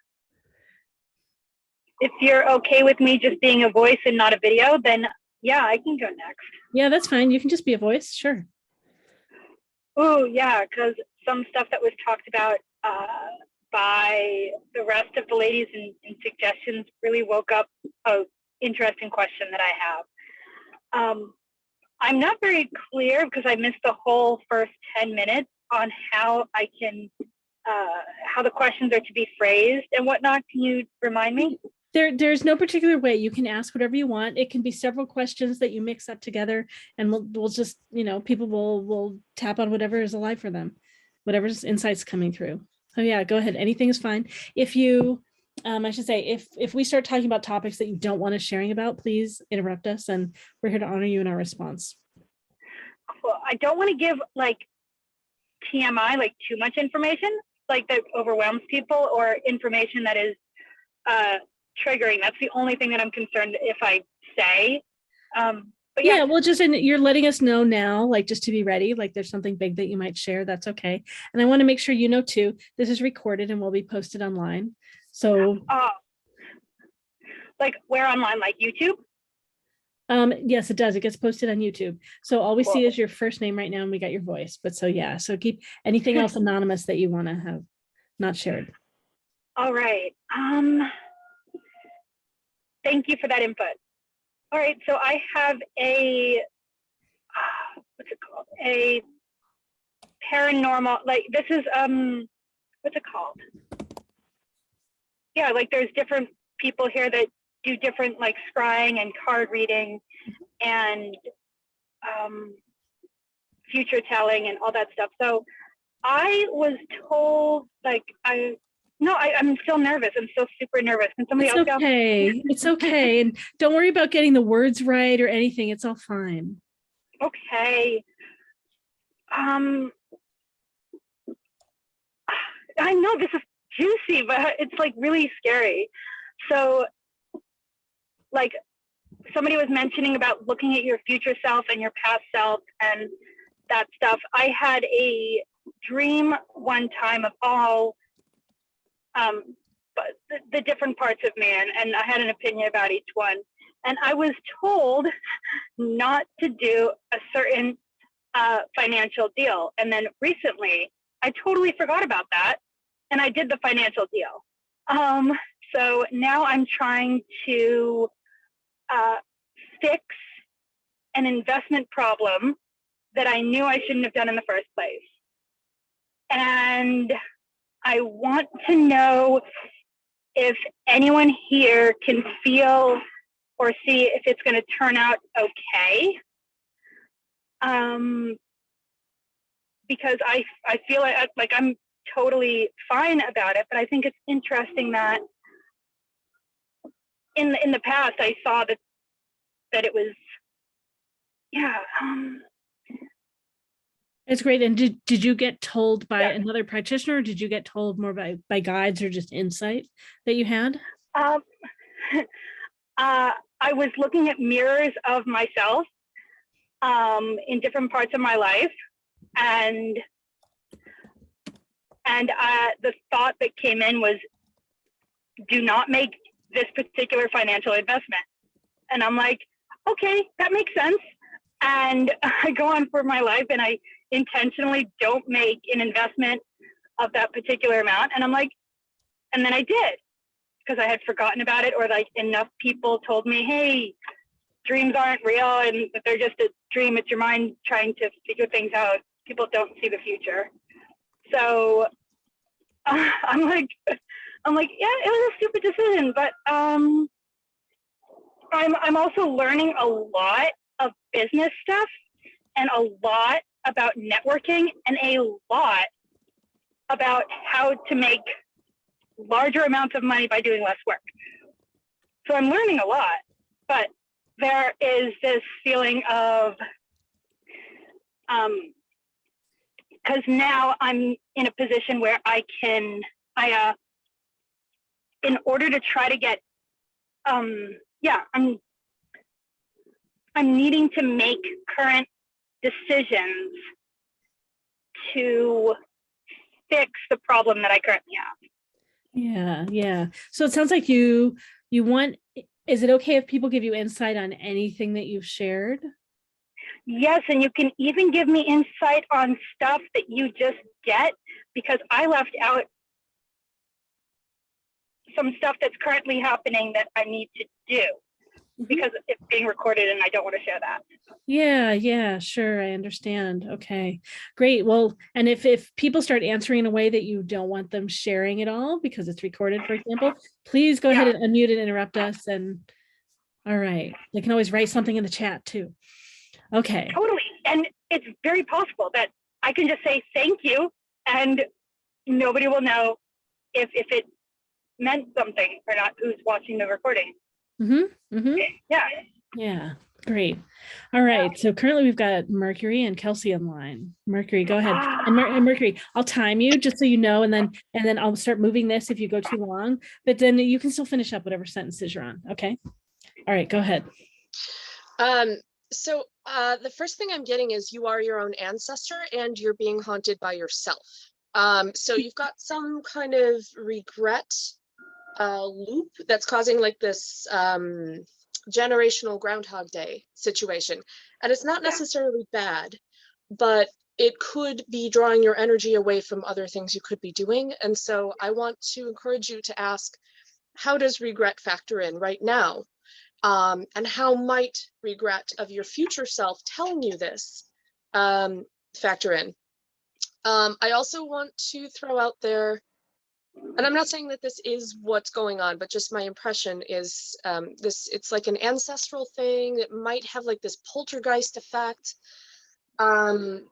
I: If you're okay with me just being a voice and not a video, then yeah, I can go next.
A: Yeah, that's fine. You can just be a voice. Sure.
I: Oh, yeah, because some stuff that was talked about by the rest of the ladies and suggestions really woke up an interesting question that I have. I'm not very clear because I missed the whole first 10 minutes on how I can, how the questions are to be phrased and whatnot. Can you remind me?
A: There's no particular way. You can ask whatever you want. It can be several questions that you mix up together, and we'll just, people will tap on whatever is alive for them, whatever's insights coming through. So yeah, go ahead. Anything is fine. If you, I should say, if we start talking about topics that you don't want us sharing about, please interrupt us, and we're here to honor you in our response.
I: Cool. I don't want to give like TMI, like too much information, like that overwhelms people, or information that is triggering. That's the only thing that I'm concerned if I say. But yeah,
A: well, just, and you're letting us know now, like just to be ready, like there's something big that you might share, that's okay. And I want to make sure you know too, this is recorded and will be posted online. So
I: like where online, like YouTube?
A: Yes, it does. It gets posted on YouTube. So all we see is your first name right now, and we got your voice. But so yeah, so keep anything else anonymous that you want to have not shared.
I: All right. Thank you for that input. All right, so I have a what's it called? A paranormal, like this is what's it called? Yeah, like there's different people here that do different like scrying and card reading and future telling and all that stuff. So I was told, like, I'm still nervous. I'm still super nervous. Can somebody else go?
A: It's okay. And don't worry about getting the words right or anything. It's all fine.
I: Okay. I know this is juicy, but it's like really scary. So like somebody was mentioning about looking at your future self and your past self and that stuff. I had a dream one time of all but the different parts of man, and I had an opinion about each one. And I was told not to do a certain financial deal. And then recently, I totally forgot about that, and I did the financial deal. So now I'm trying to fix an investment problem that I knew I shouldn't have done in the first place. And I want to know if anyone here can feel or see if it's going to turn out okay. Because I feel like I'm totally fine about it, but I think it's interesting that in the past I saw that it was, yeah.
A: It's great. And did you get told by another practitioner, or did you get told more by guides or just insight that you had?
I: I was looking at mirrors of myself in different parts of my life, and the thought that came in was, do not make this particular financial investment. And I'm like, okay, that makes sense. And I go on for my life and I intentionally don't make an investment of that particular amount. And I'm like, and then I did, because I had forgotten about it, or like enough people told me, hey, dreams aren't real and that they're just a dream. It's your mind trying to figure things out. People don't see the future. So I'm like, yeah, it was a stupid decision, but I'm also learning a lot of business stuff and a lot about networking and a lot about how to make larger amounts of money by doing less work. So I'm learning a lot, but there is this feeling of, because now I'm in a position where in order to try to get, I'm needing to make current decisions to fix the problem that I currently have.
A: Yeah. So it sounds like you want, is it okay if people give you insight on anything that you've shared?
I: Yes, and you can even give me insight on stuff that you just get, because I left out some stuff that's currently happening that I need to do, because it's being recorded and I don't want to share that.
A: Yeah, sure. I understand. Okay, great. Well, and if people start answering in a way that you don't want them sharing it all because it's recorded, for example, please go ahead and unmute and interrupt us. And all right, they can always write something in the chat too. Okay.
I: Totally. And it's very possible that I can just say thank you and nobody will know if it meant something or not, who's watching the recording.
A: Yeah, great. All right, so currently we've got Mercury and Kelsey online. Mercury, go ahead. And Mercury, I'll time you just so you know, and then I'll start moving this if you go too long, but then you can still finish up whatever sentences you're on. Okay. All right, go ahead.
F: So the first thing I'm getting is you are your own ancestor and you're being haunted by yourself. So you've got some kind of regret loop that's causing like this generational Groundhog Day situation. And it's not necessarily bad, but it could be drawing your energy away from other things you could be doing. And so I want to encourage you to ask, how does regret factor in right now? And how might regret of your future self telling you this factor in? I also want to throw out there, and I'm not saying that this is what's going on, but just my impression is it's like an ancestral thing that might have like this poltergeist effect, like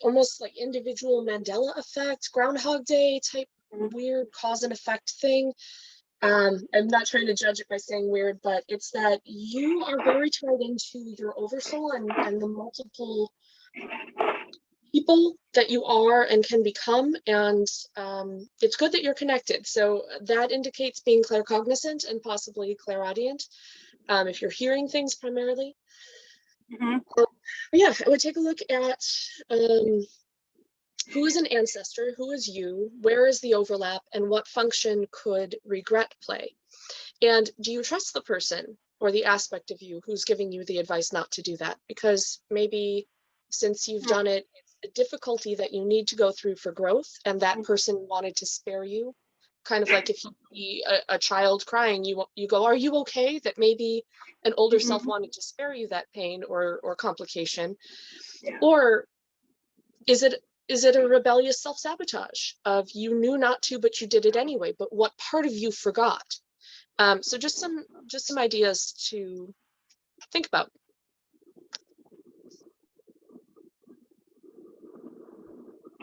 F: almost like individual Mandela effect, Groundhog Day type weird cause and effect thing. I'm not trying to judge it by saying weird, but it's that you are very tied into your oversoul and the multiple people that you are and can become, and it's good that you're connected. So that indicates being claircognizant and possibly clairaudient, if you're hearing things primarily. Yeah, I would take a look at who is an ancestor, who is you, where is the overlap, and what function could regret play? And do you trust the person or the aspect of you who's giving you the advice not to do that? Because maybe since you've done it, it's a difficulty that you need to go through for growth, and that person wanted to spare you. Kind of like if you see a child crying, you go, are you okay? That maybe an older self wanted to spare you that pain or complication. Or is it a rebellious self-sabotage of you knew not to, but you did it anyway, but what part of you forgot? So just some ideas to think about.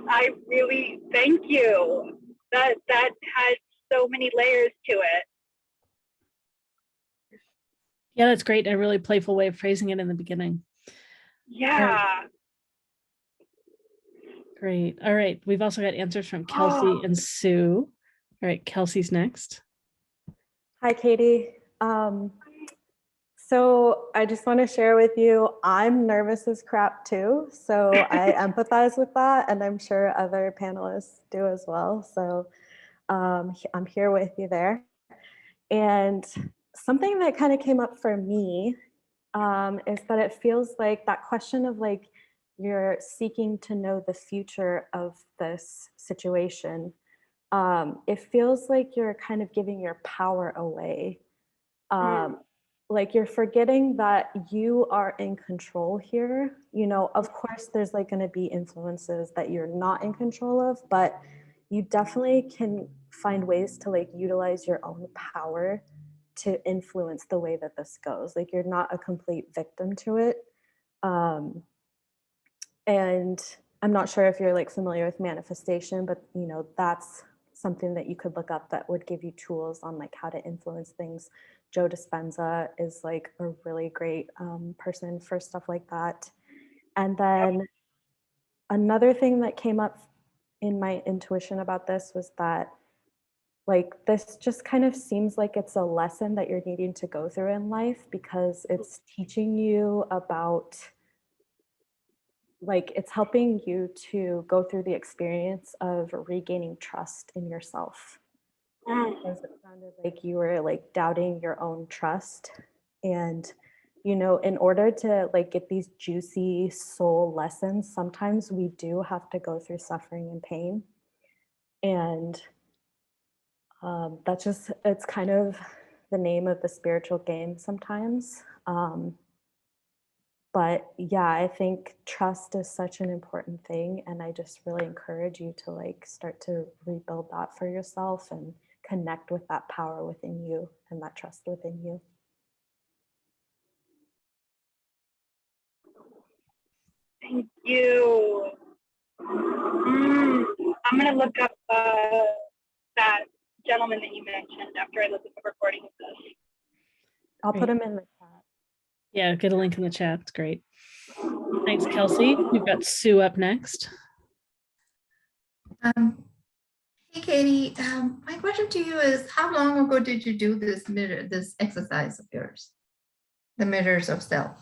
I: I really thank you. That had so many layers to it.
A: Yeah, that's great. A really playful way of phrasing it in the beginning.
I: Yeah.
A: Great. All right. We've also got answers from Kelsey and Sue. All right, Kelsey's next.
E: Hi, Katie. So I just want to share with you, I'm nervous as crap too. So I empathize with that, and I'm sure other panelists do as well. So I'm here with you there. And something that kind of came up for me is that it feels like that question of like, you're seeking to know the future of this situation. It feels like you're kind of giving your power away. Like you're forgetting that you are in control here. You know, of course, there's like going to be influences that you're not in control of, but you definitely can find ways to like utilize your own power to influence the way that this goes. Like you're not a complete victim to it. And I'm not sure if you're like familiar with manifestation, but you know, that's something that you could look up that would give you tools on like how to influence things. Joe Dispenza is like a really great person for stuff like that. And then another thing that came up in my intuition about this was that like this just kind of seems like it's a lesson that you're needing to go through in life, because it's teaching you about, like it's helping you to go through the experience of regaining trust in yourself. Because it sounded like you were like doubting your own trust. And, you know, in order to like get these juicy soul lessons, sometimes we do have to go through suffering and pain. And that's just, it's kind of the name of the spiritual game sometimes. But yeah, I think trust is such an important thing. And I just really encourage you to like start to rebuild that for yourself and connect with that power within you and that trust within you.
I: Thank you. I'm going to look up that gentleman that you mentioned after I look at the recording of this.
E: I'll put him in the chat.
A: Yeah, get a link in the chat. It's great. Thanks, Kelsey. We've got Sue up next.
D: Hey, Katie. My question to you is, how long ago did you do this exercise of yours, the mirrors of self?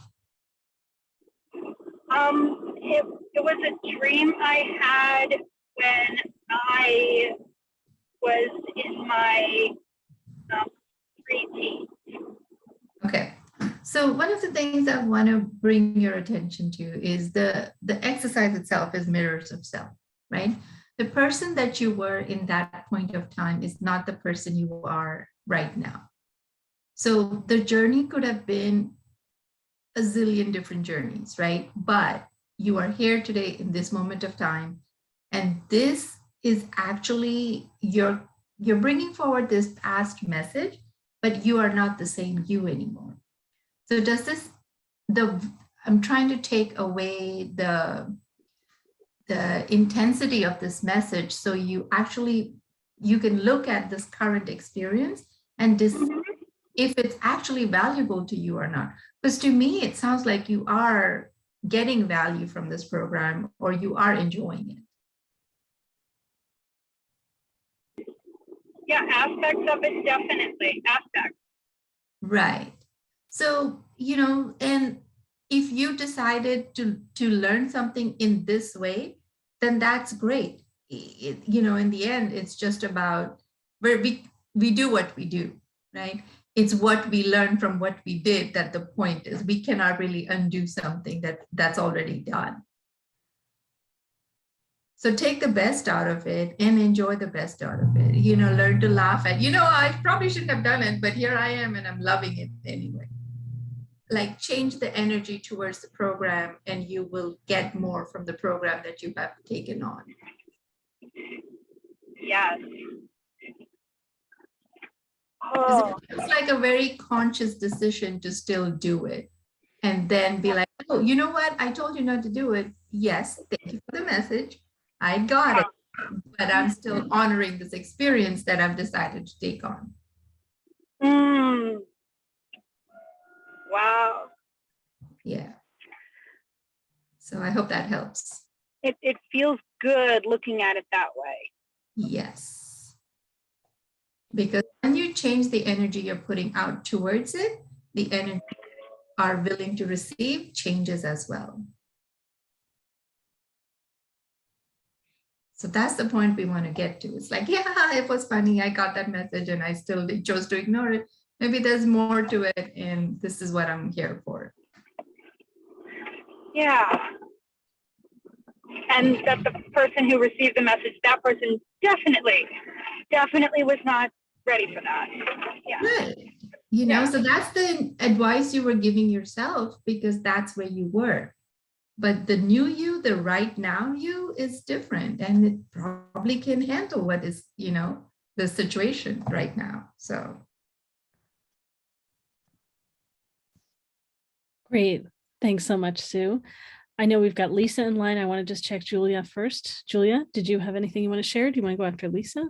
I: It was a dream I had when I was in my preteen.
D: Okay. So one of the things I want to bring your attention to is the exercise itself is mirrors of self, right? The person that you were in that point of time is not the person you are right now. So the journey could have been a zillion different journeys, right? But you are here today in this moment of time. And this is actually, you're bringing forward this past message, but you are not the same you anymore. So does this, I'm trying to take away the intensity of this message, so you can look at this current experience and if it's actually valuable to you or not. Because to me, it sounds like you are getting value from this program or you are enjoying it.
I: Yeah, aspects of it, definitely, aspects.
D: Right. So, you know, and if you decided to learn something in this way, then that's great. You know, in the end, it's just about where we do what we do, right? It's what we learn from what we did that the point is. We cannot really undo something that's already done. So take the best out of it and enjoy the best out of it. You know, learn to laugh at, I probably shouldn't have done it, but here I am and I'm loving it anyway. Like change the energy towards the program and you will get more from the program that you have taken on.
I: Yes. Oh.
D: It's like a very conscious decision to still do it and then be like, oh, you know what? I told you not to do it. Yes, thank you for the message. I got it, but I'm still honoring this experience that I've decided to take on.
I: Wow.
D: Yeah. So I hope that helps.
I: It feels good looking at it that way.
D: Yes. Because when you change the energy you're putting out towards it, the energy you are willing to receive changes as well. So that's the point we want to get to. It's like, yeah, it was funny. I got that message and I still chose to ignore it. Maybe there's more to it and this is what I'm here for.
I: Yeah. And that the person who received the message, that person definitely was not ready for that. Yeah.
D: Good. So that's the advice you were giving yourself because that's where you were. But the new you, the right now you is different and it probably can handle what is, the situation right now. So.
A: Great. Thanks so much, Sue. I know we've got Lisa in line. I want to just check Julia first. Julia, did you have anything you want to share? Do you want to go after Lisa?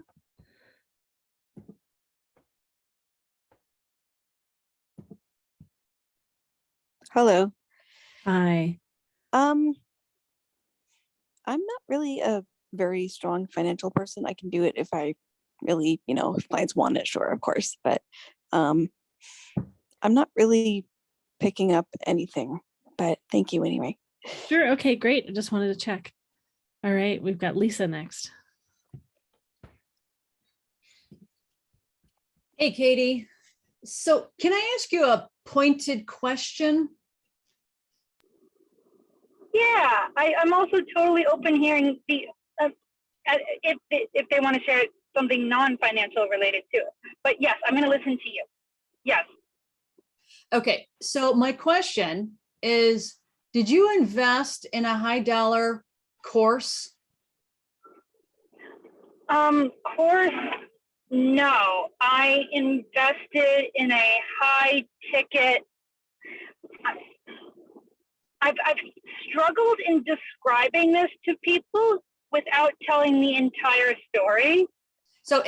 C: Hello.
A: Hi.
C: I'm not really a very strong financial person. I can do it if I really, if clients want it, sure, of course. But I'm not really picking up anything, but thank you anyway.
A: Sure. Okay, great. I just wanted to check. All right, we've got Lisa next.
B: Hey, Katie. So can I ask you a pointed question?
I: Yeah, I'm also totally open hearing the if they want to share something non-financial related to it. But yes, I'm going to listen to you. Yes.
B: Okay, so my question is, did you invest in a high dollar course?
I: Course, no. I invested in a high ticket. I've struggled in describing this to people without telling the entire story.
B: So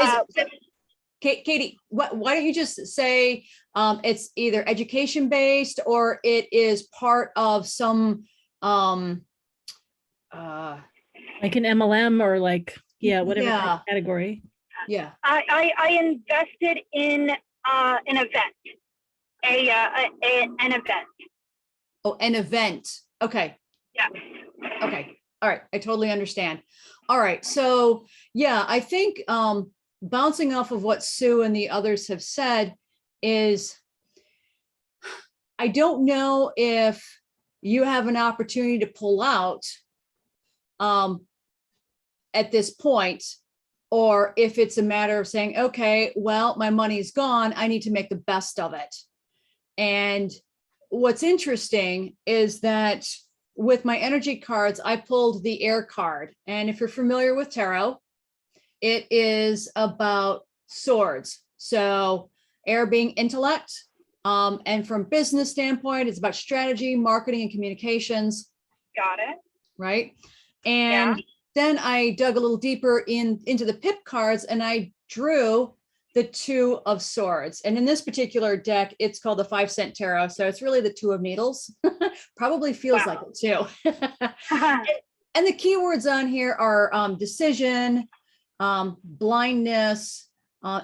B: Katie, why don't you just say it's either education based or it is part of some
A: like an MLM or like, whatever kind of category.
B: Yeah.
I: I invested in an event, an event.
B: Oh, an event. Okay.
I: Yeah.
B: Okay. All right. I totally understand. All right. So yeah, I think bouncing off of what Sue and the others have said is, I don't know if you have an opportunity to pull out at this point, or if it's a matter of saying, okay, well, my money's gone. I need to make the best of it. And what's interesting is that with my energy cards, I pulled the air card. And if you're familiar with tarot, it is about swords. So air being intellect. And from business standpoint, it's about strategy, marketing, and communications.
I: Got it.
B: Right. And then I dug a little deeper into the pip cards and I drew the 2 of swords. And in this particular deck, it's called the 5-cent tarot. So it's really the 2 of needles. Probably feels like it too. And the keywords on here are decision, blindness,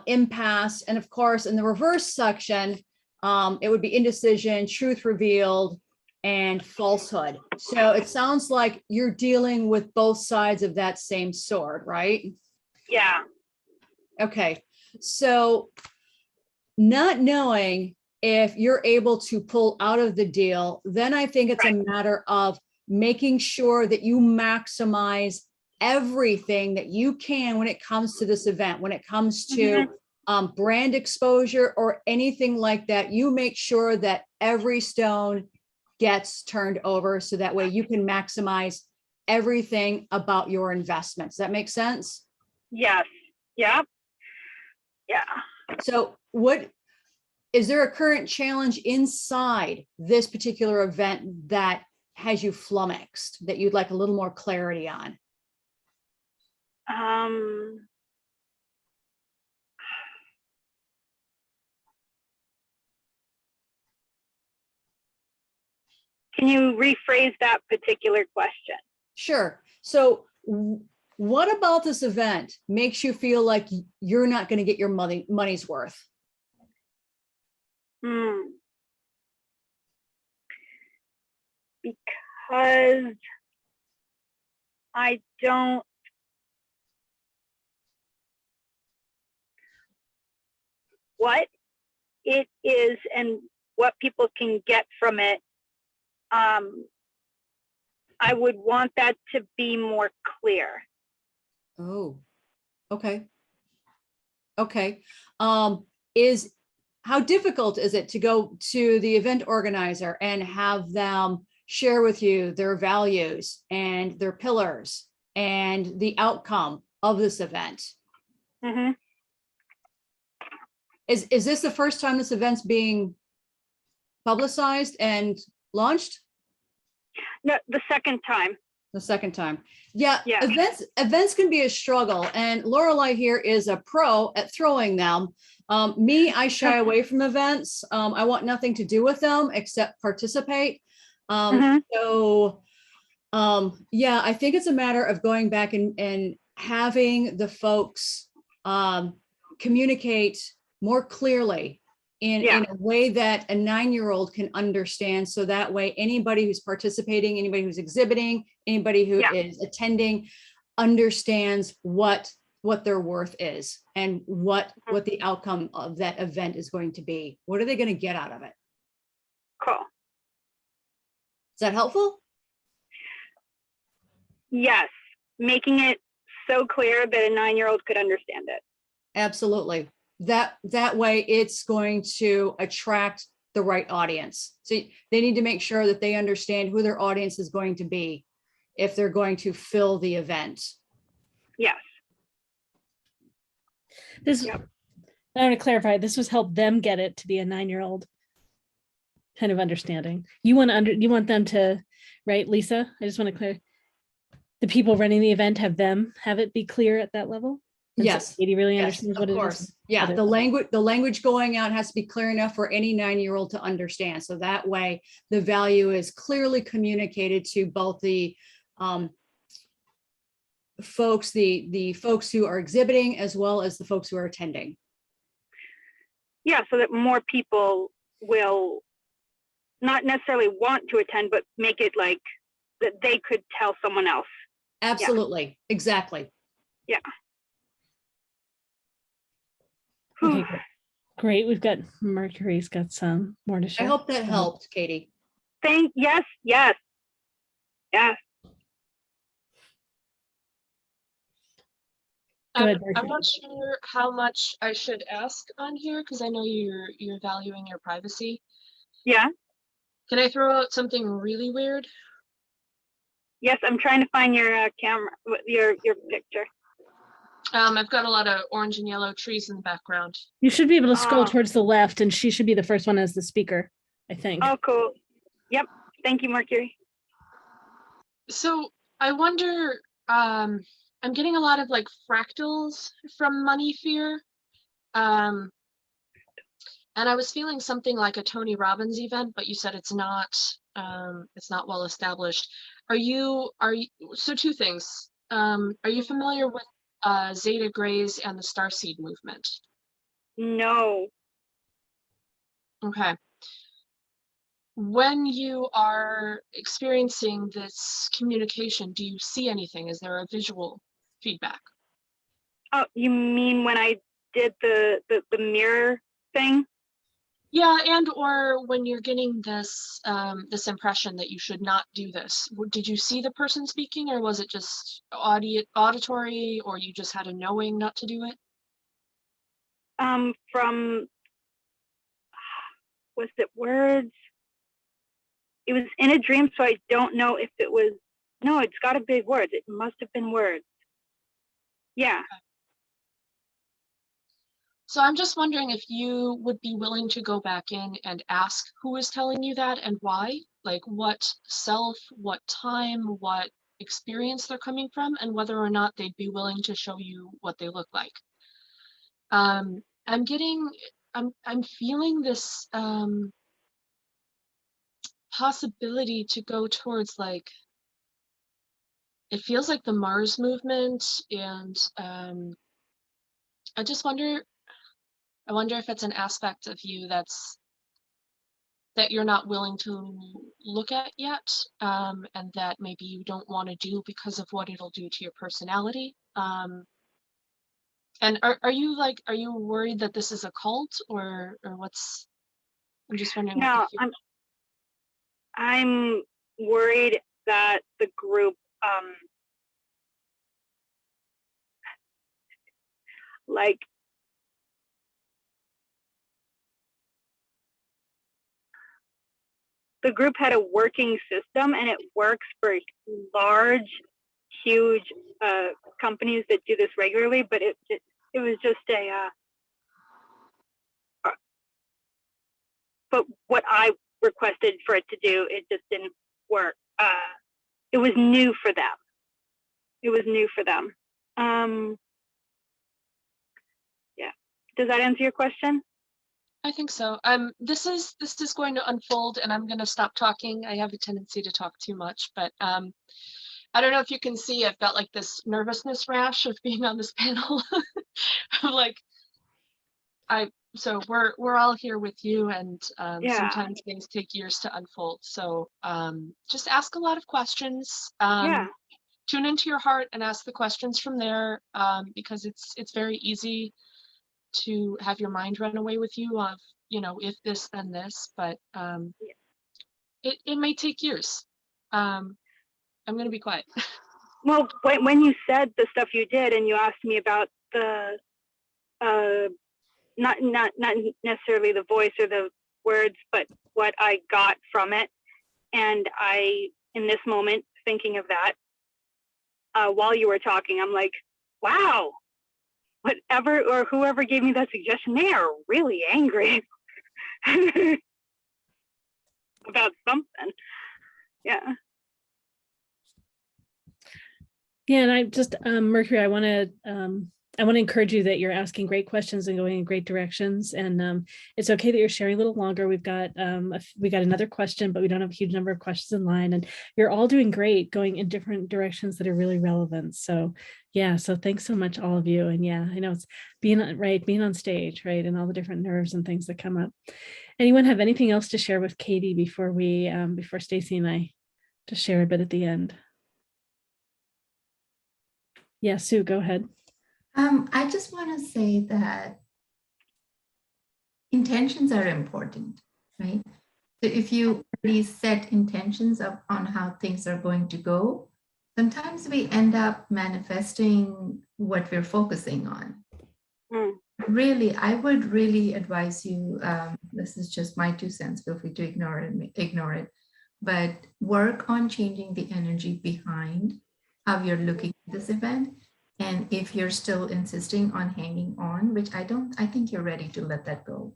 B: impasse. And of course, in the reverse section, it would be indecision, truth revealed, and falsehood. So it sounds like you're dealing with both sides of that same sword, right?
I: Yeah.
B: Okay. So not knowing if you're able to pull out of the deal, then I think it's a matter of making sure that you maximize everything that you can when it comes to this event, when it comes to brand exposure or anything like that. You make sure that every stone gets turned over so that way you can maximize everything about your investments. Does that make sense?
I: Yes. Yeah. Yeah.
B: So is there a current challenge inside this particular event that has you flummoxed, that you'd like a little more clarity on?
I: Can you rephrase that particular question?
B: Sure. So what about this event makes you feel like you're not going to get your money's worth?
I: Because I don't, what it is and what people can get from it, I would want that to be more clear.
B: Oh, okay. Okay. How difficult is it to go to the event organizer and have them share with you their values and their pillars and the outcome of this event? Is this the first time this event's being publicized and launched?
I: No, the second time.
B: The second time. Yeah. Events can be a struggle, and Laureli here is a pro at throwing them. Me, I shy away from events. I want nothing to do with them except participate. So yeah, I think it's a matter of going back and having the folks communicate more clearly in a way that a 9-year-old can understand. So that way, anybody who's participating, anybody who's exhibiting, anybody who is attending understands what their worth is and what the outcome of that event is going to be. What are they going to get out of it?
I: Cool.
B: Is that helpful?
I: Yes. Making it so clear that a 9-year-old could understand it.
B: Absolutely. That way it's going to attract the right audience. So they need to make sure that they understand who their audience is going to be if they're going to fill the event.
I: Yes.
A: I want to clarify, this was help them get it to be a 9-year-old kind of understanding. You want them to, right, Lisa? I just want to clear, the people running the event have it be clear at that level. And
B: Yes.
A: So Katie really understands what
B: of
A: it
B: course.
A: is.
B: Yeah, the language going out has to be clear enough for any 9-year-old to understand. So that way the value is clearly communicated to both the folks, the folks who are exhibiting as well as the folks who are attending.
I: Yeah, so that more people will not necessarily want to attend, but make it like that they could tell someone else.
B: Absolutely. Yeah. Exactly.
I: Yeah.
A: Okay, great. We've got Mercury's got some more to share.
B: I hope that helped, Katie.
I: Yes.
F: I'm not sure how much I should ask on here because I know you're valuing your privacy.
I: Yeah.
F: Can I throw out something really weird?
I: Yes, I'm trying to find your camera, your picture.
F: I've got a lot of orange and yellow trees in the background.
A: You should be able to scroll towards the left, and she should be the first one as the speaker, I think.
I: Oh, cool. Yep. Thank you, Mercury.
F: So I wonder, I'm getting a lot of like fractals from Money Fear. And I was feeling something like a Tony Robbins event, but you said it's not well established. So two things. Are you familiar with Zeta Grays and the Starseed movement?
I: No.
F: Okay. When you are experiencing this communication, do you see anything? Is there a visual feedback?
I: Oh, you mean when I did the mirror saying?
F: Yeah, and or when you're getting this this impression that you should not do this, did you see the person speaking, or was it just auditory, or you just had a knowing not to do it?
I: From, was it words? It was in a dream, so I don't know if it was, no, it's got to be words. It must have been words. Yeah.
F: So I'm just wondering if you would be willing to go back in and ask who is telling you that and why, like what self, what time, what experience they're coming from, and whether or not they'd be willing to show you what they look like. I'm feeling this possibility to go towards, like, it feels like the Mars movement, and I wonder if it's an aspect of you that you're not willing to look at yet, and that maybe you don't want to do because of what it'll do to your personality. And are you worried that this is a cult, or what's? I'm just wondering.
I: No, I'm worried that the group, like, the group had a working system, and it works for large, huge companies that do this regularly, but it was just but what I requested for it to do, it just didn't work. It was new for them. Yeah. Does that answer your question?
F: I think so. This is going to unfold, and I'm going to stop talking. I have a tendency to talk too much, but I don't know if you can see, I've got like this nervousness rash of being on this panel. Like, so we're all here with you, and sometimes things take years to unfold. So just ask a lot of questions. Tune into your heart and ask the questions from there, because it's very easy to have your mind run away with you of, if this, then this, but it may take years. I'm going to be quiet.
I: Well, when you said the stuff you did, and you asked me about the not necessarily the voice or the words, but what I got from it, and I, in this moment, thinking of that while you were talking, I'm like, wow, whatever or whoever gave me that suggestion, they are really angry about something. Yeah.
A: Yeah, and I just, Mercury, I want to encourage you that you're asking great questions and going in great directions. And it's okay that you're sharing a little longer. We've got another question, but we don't have a huge number of questions in line. And you're all doing great, going in different directions that are really relevant. So yeah, so thanks so much, all of you. And yeah, I know it's being on stage, right, and all the different nerves and things that come up. Anyone have anything else to share with Katie before we before Stacy and I just share a bit at the end? Yeah, Sue, go ahead.
D: I just want to say that intentions are important, right? So if you really set intentions on how things are going to go, sometimes we end up manifesting what we're focusing on. Really, I would really advise you, this is just my 2 cents, feel free to ignore it, but work on changing the energy behind how you're looking at this event. And if you're still insisting on hanging on, which I think you're ready to let that go.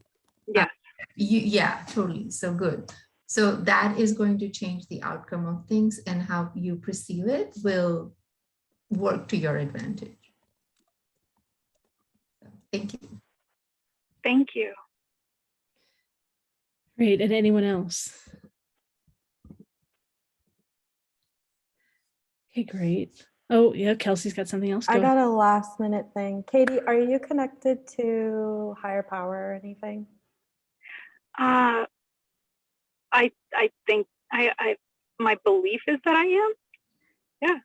I: Yeah.
D: Yeah, totally. So good. So that is going to change the outcome of things, and how you perceive it will work to your advantage. So, thank you.
I: Thank you.
A: Great. And anyone else? Okay, great. Oh, yeah, Kelsey's got something else.
E: I got a last minute thing. Katie, are you connected to higher power or anything?
I: I think my belief is that I am. Yeah.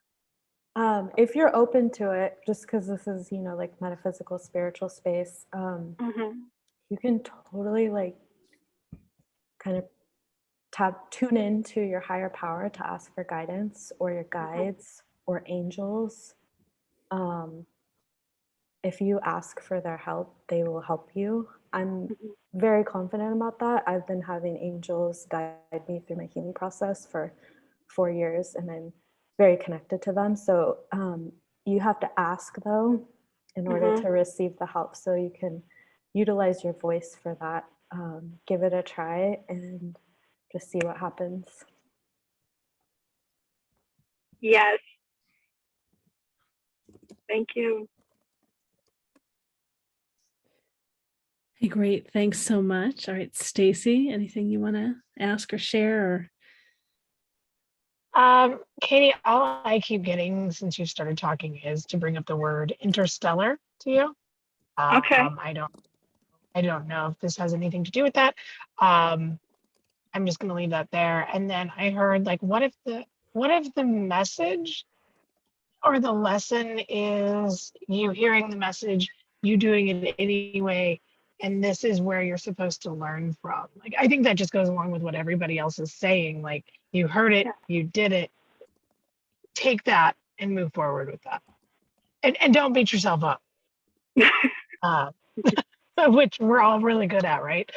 E: If you're open to it, just because this is, like metaphysical, spiritual space, you can totally like kind of tune into your higher power to ask for guidance, or your guides or angels. If you ask for their help, they will help you. I'm very confident about that. I've been having angels guide me through my healing process for 4 years, and I'm very connected to them. So you have to ask, though, in order to receive the help. So you can utilize your voice for that. Give it a try and just see what happens.
I: Yes. Thank you.
A: Hey, great. Thanks so much. All right, Stacy, anything you want to ask or share?
G: Katie, all I keep getting since you started talking is to bring up the word interstellar to you.
I: Okay.
G: I don't know if this has anything to do with that. I'm just going to leave that there. And then I heard, like, what if the message or the lesson is you hearing the message, you doing it anyway, and this is where you're supposed to learn from. Like, I think that just goes along with what everybody else is saying. Like, you heard it, you did it, take that and move forward with that. And don't beat yourself up. Which we're all really good at, right?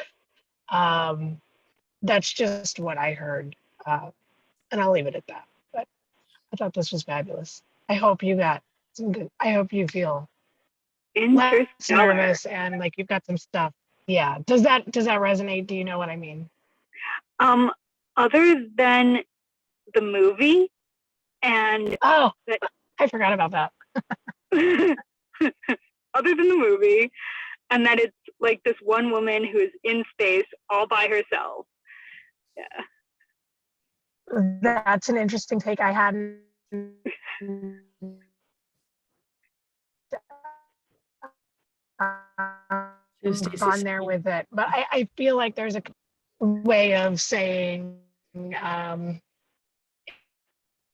G: That's just what I heard. And I'll leave it at that. But I thought this was fabulous. I hope you got some good, I hope you feel less nervous and like you've got some stuff. Yeah. Does that resonate? Do you know what I mean?
I: Other than the movie and
G: I forgot about that.
I: Other than the movie, and that it's like this one woman who is in space all by herself. Yeah.
G: That's an interesting take. I hadn't gone there with it, but I feel like there's a way of saying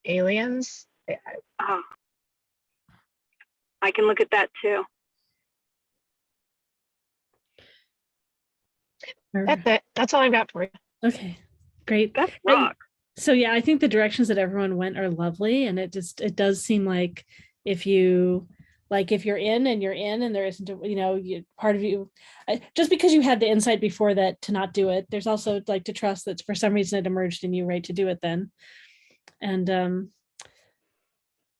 G: aliens.
I: I can look at that too.
G: That's it. That's all I've got for you.
A: Okay, great.
I: That's rock.
A: So yeah, I think the directions that everyone went are lovely, and it does seem like if you're in and there isn't part of you, just because you had the insight before that to not do it, there's also like to trust that for some reason it emerged in you, right, to do it then. And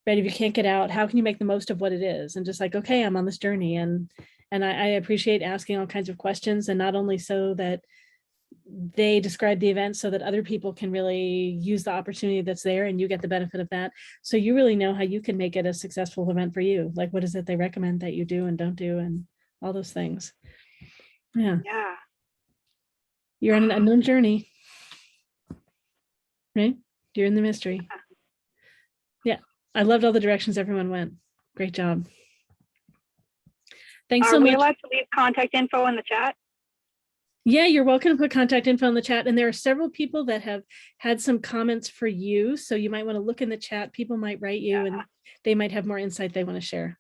A: right, if you can't get out, how can you make the most of what it is? And just like, okay, I'm on this journey, and I appreciate asking all kinds of questions, and not only so that they describe the event so that other people can really use the opportunity that's there and you get the benefit of that. So you really know how you can make it a successful event for you. Like, what is it they recommend that you do and don't do and all those things. Yeah.
I: Yeah.
A: You're on an unknown journey, right? You're in the mystery. Yeah. I loved all the directions everyone went. Great job. Thanks so much.
I: Are we allowed to leave contact info in the chat?
A: Yeah, you're welcome to put contact info in the chat. And there are several people that have had some comments for you. So you might want to look in the chat. People might write you and they might have more insight they want to share.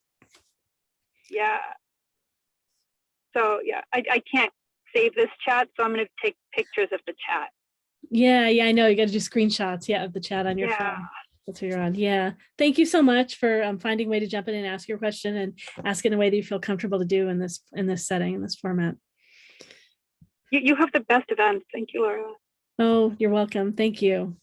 I: Yeah. So yeah, I can't save this chat, so I'm going to take pictures of the chat.
A: Yeah, I know. You got to do screenshots, of the chat on your phone. That's what you're on. Yeah. Thank you so much for finding a way to jump in and ask your question and ask it in a way that you feel comfortable to do in this setting, in this format.
I: You have the best events. Thank you, Laura.
A: Oh, you're welcome. Thank you.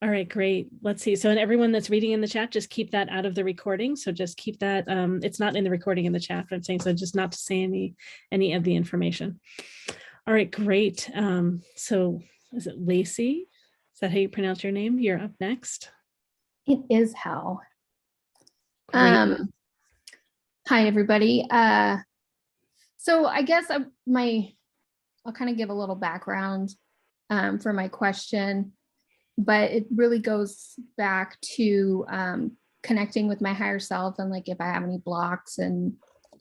A: All right, great. Let's see. So, and everyone that's reading in the chat, just keep that out of the recording. So just keep that. It's not in the recording in the chat, but I'm saying so just not to say any of the information. All right, great. So is it Lacey? Is that how you pronounce your name? You're up next.
K: It is how.
A: Great.
K: Hi, everybody. So I guess I'll kind of give a little background for my question, but it really goes back to connecting with my higher self and like if I have any blocks and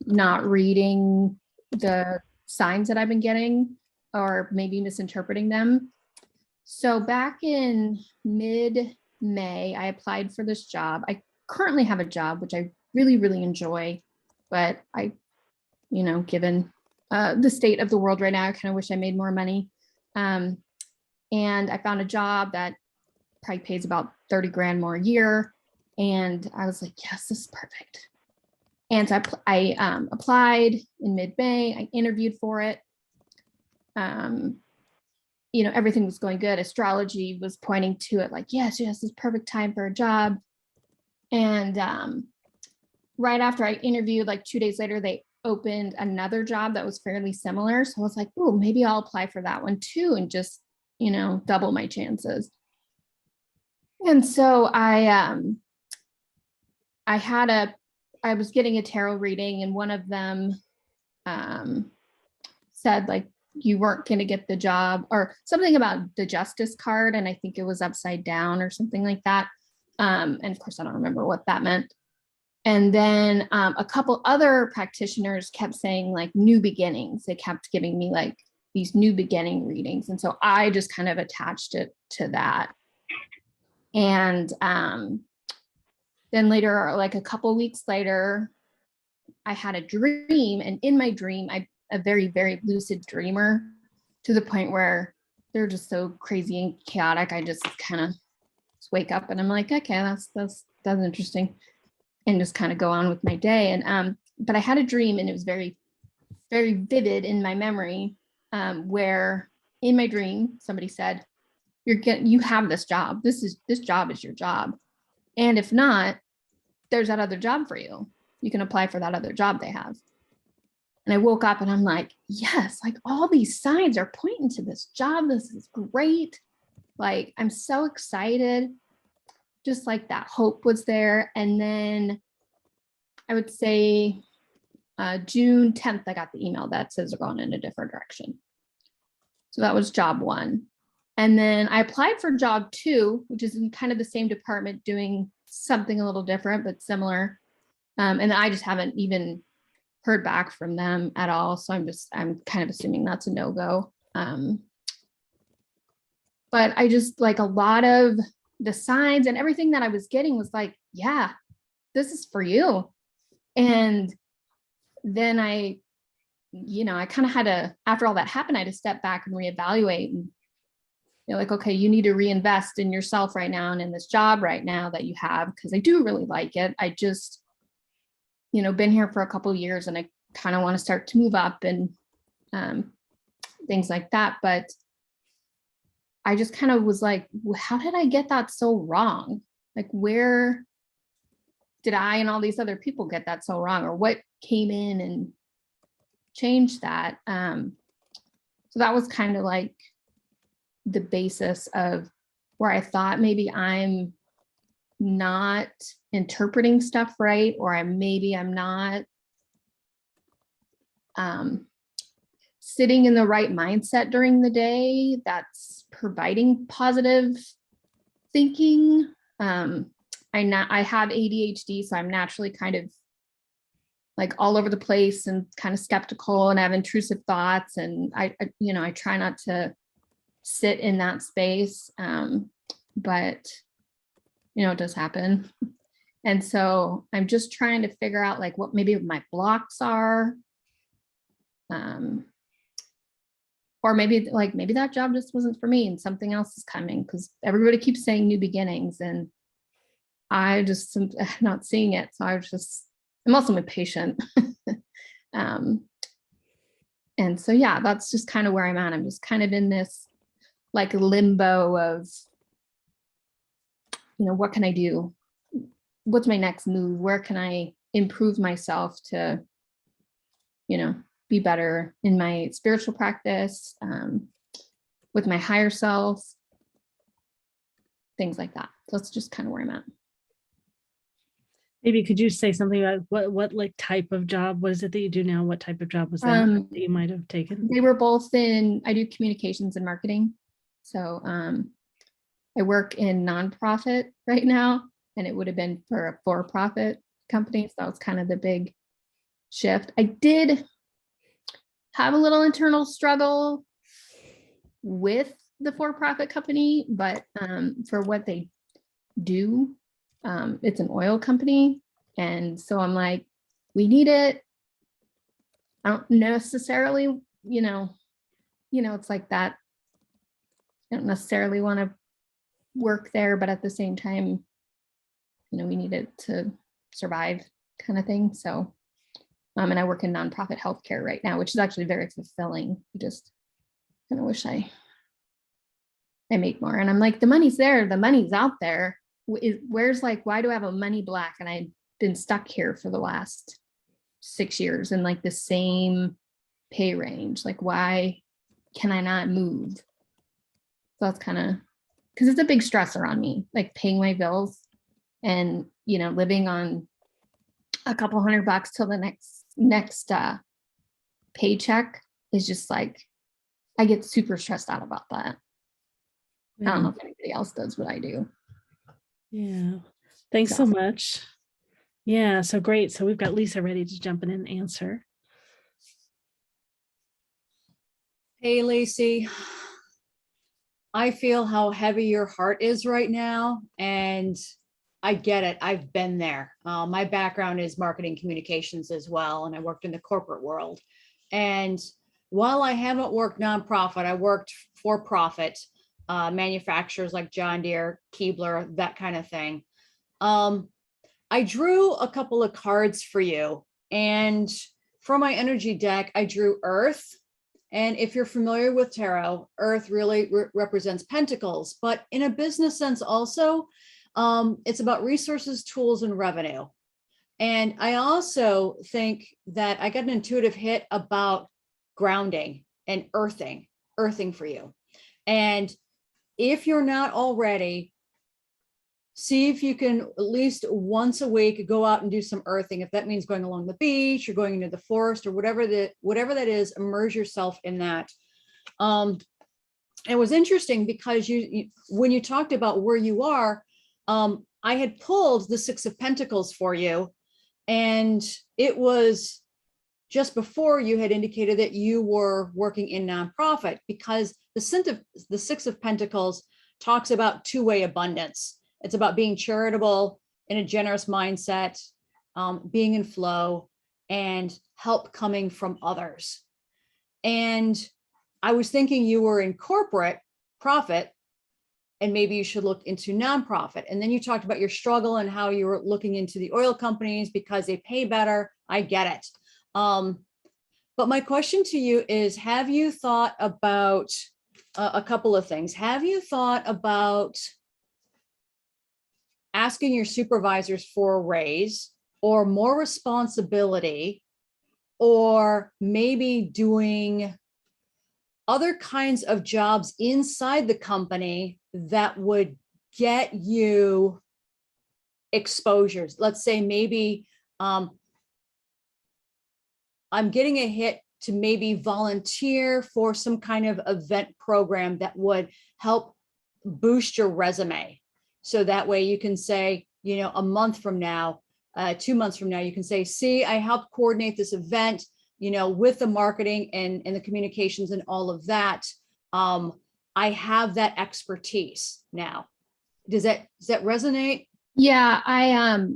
K: not reading the signs that I've been getting or maybe misinterpreting them. So back in mid-May, I applied for this job. I currently have a job, which I really, really enjoy, but given the state of the world right now. I kind of wish I made more money. And I found a job that probably pays about 30 grand more a year. And I was like, yes, this is perfect. And so I applied in mid-May. I interviewed for it. You know, everything was going good. Astrology was pointing to it like, yes, this is perfect time for a job. And right after I interviewed, like 2 days later, they opened another job that was fairly similar. So I was like, oh, maybe I'll apply for that one too and just, you know, double my chances. And so I was getting a tarot reading, and one of them said like, you weren't going to get the job, or something about the justice card. And I think it was upside down or something like that. And of course, I don't remember what that meant. And then a couple other practitioners kept saying like new beginnings. They kept giving me like these new beginning readings. And so I just kind of attached it to that. And then later, like a couple weeks later, I had a dream. And in my dream, I'm a very, very lucid dreamer, to the point where they're just so crazy and chaotic. I just kind of wake up and I'm like, okay, that's interesting. And just kind of go on with my day. And but I had a dream, and it was very, very vivid in my memory, where in my dream somebody said, you have this job. This job is your job. And if not, there's that other job for you. You can apply for that other job they have. And I woke up and I'm like, yes, like all these signs are pointing to this job. This is great. Like, I'm so excited. Just like that hope was there. And then I would say June 10th, I got the email that says they're going in a different direction. So that was job one. And then I applied for job two, which is in kind of the same department, doing something a little different, but similar. And I just haven't even heard back from them at all. So I'm kind of assuming that's a no-go. But I just, like, a lot of the signs and everything that I was getting was like, yeah, this is for you. And then I kind of had to, after all that happened, I had to step back and reevaluate, and like, okay, you need to reinvest in yourself right now and in this job right now that you have, because I do really like it. I just, been here for a couple of years, and I kind of want to start to move up and things like that. But I just kind of was like, how did I get that so wrong? Like, where did I and all these other people get that so wrong? Or what came in and changed that? So that was kind of like the basis of where I thought maybe I'm not interpreting stuff right, or I'm not sitting in the right mindset during the day that's providing positive thinking. I have ADHD, so I'm naturally kind of like all over the place and kind of skeptical, and I have intrusive thoughts, and I try not to sit in that space. But it does happen. And so I'm just trying to figure out like what maybe my blocks are. Or maybe that job just wasn't for me and something else is coming, because everybody keeps saying new beginnings and I just am not seeing it. So I'm also impatient. And so, yeah, that's just kind of where I'm at. I'm just kind of in this like limbo of, what can I do? What's my next move? Where can I improve myself to, be better in my spiritual practice, with my higher self, things like that. So that's just kind of where I'm at.
A: Maybe could you say something about what like type of job was it that you do now? What type of job was that you might have taken?
K: They were both I do communications and marketing. So I work in nonprofit right now, and it would have been for a for-profit company. So that was kind of the big shift. I did have a little internal struggle with the for-profit company, but for what they do, it's an oil company. And so I'm like, we need it. I don't necessarily, it's like that. I don't necessarily want to work there, but at the same time, we need it to survive kind of thing. So, and I work in nonprofit healthcare right now, which is actually very fulfilling. I just kind of wish I make more. And I'm like, the money's there, the money's out there. Where's like, why do I have a money block? And I've been stuck here for the last 6 years in like the same pay range. Like, why can I not move? So that's kind of, because it's a big stressor on me, like paying my bills and, living on a couple $100 till the next paycheck is just like, I get super stressed out about that. I don't know if anybody else does what I do.
A: Yeah. Thanks so much. Yeah. So great. So we've got Lisa ready to jump in and answer.
B: Hey, Lacey. I feel how heavy your heart is right now, and I get it. I've been there. My background is marketing communications as well, and I worked in the corporate world. And while I haven't worked nonprofit, I worked for profit, manufacturers like John Deere, Keebler, that kind of thing. I drew a couple of cards for you, and for my energy deck, I drew Earth. And if you're familiar with tarot, Earth really represents pentacles, but in a business sense also, it's about resources, tools, and revenue. And I also think that I got an intuitive hit about grounding and earthing for you. And if you're not already, see if you can at least once a week go out and do some earthing. If that means going along the beach or going into the forest or whatever that is, immerse yourself in that. It was interesting because you when you talked about where you are, I had pulled the 6 of Pentacles for you, and it was just before you had indicated that you were working in nonprofit, because the 6 of Pentacles talks about two-way abundance. It's about being charitable, in a generous mindset, being in flow, and help coming from others. And I was thinking you were in corporate profit, and maybe you should look into nonprofit. And then you talked about your struggle and how you were looking into the oil companies because they pay better. I get it. But my question to you is, have you thought about a couple of things? Have you thought about asking your supervisors for a raise or more responsibility, or maybe doing other kinds of jobs inside the company that would get you exposures? Let's say maybe I'm getting a hit to maybe volunteer for some kind of event program that would help boost your resume. So that way you can say, a month from now, 2 months from now, you can say, see, I helped coordinate this event, with the marketing and the communications and all of that. I have that expertise now. Does that resonate?
K: Yeah,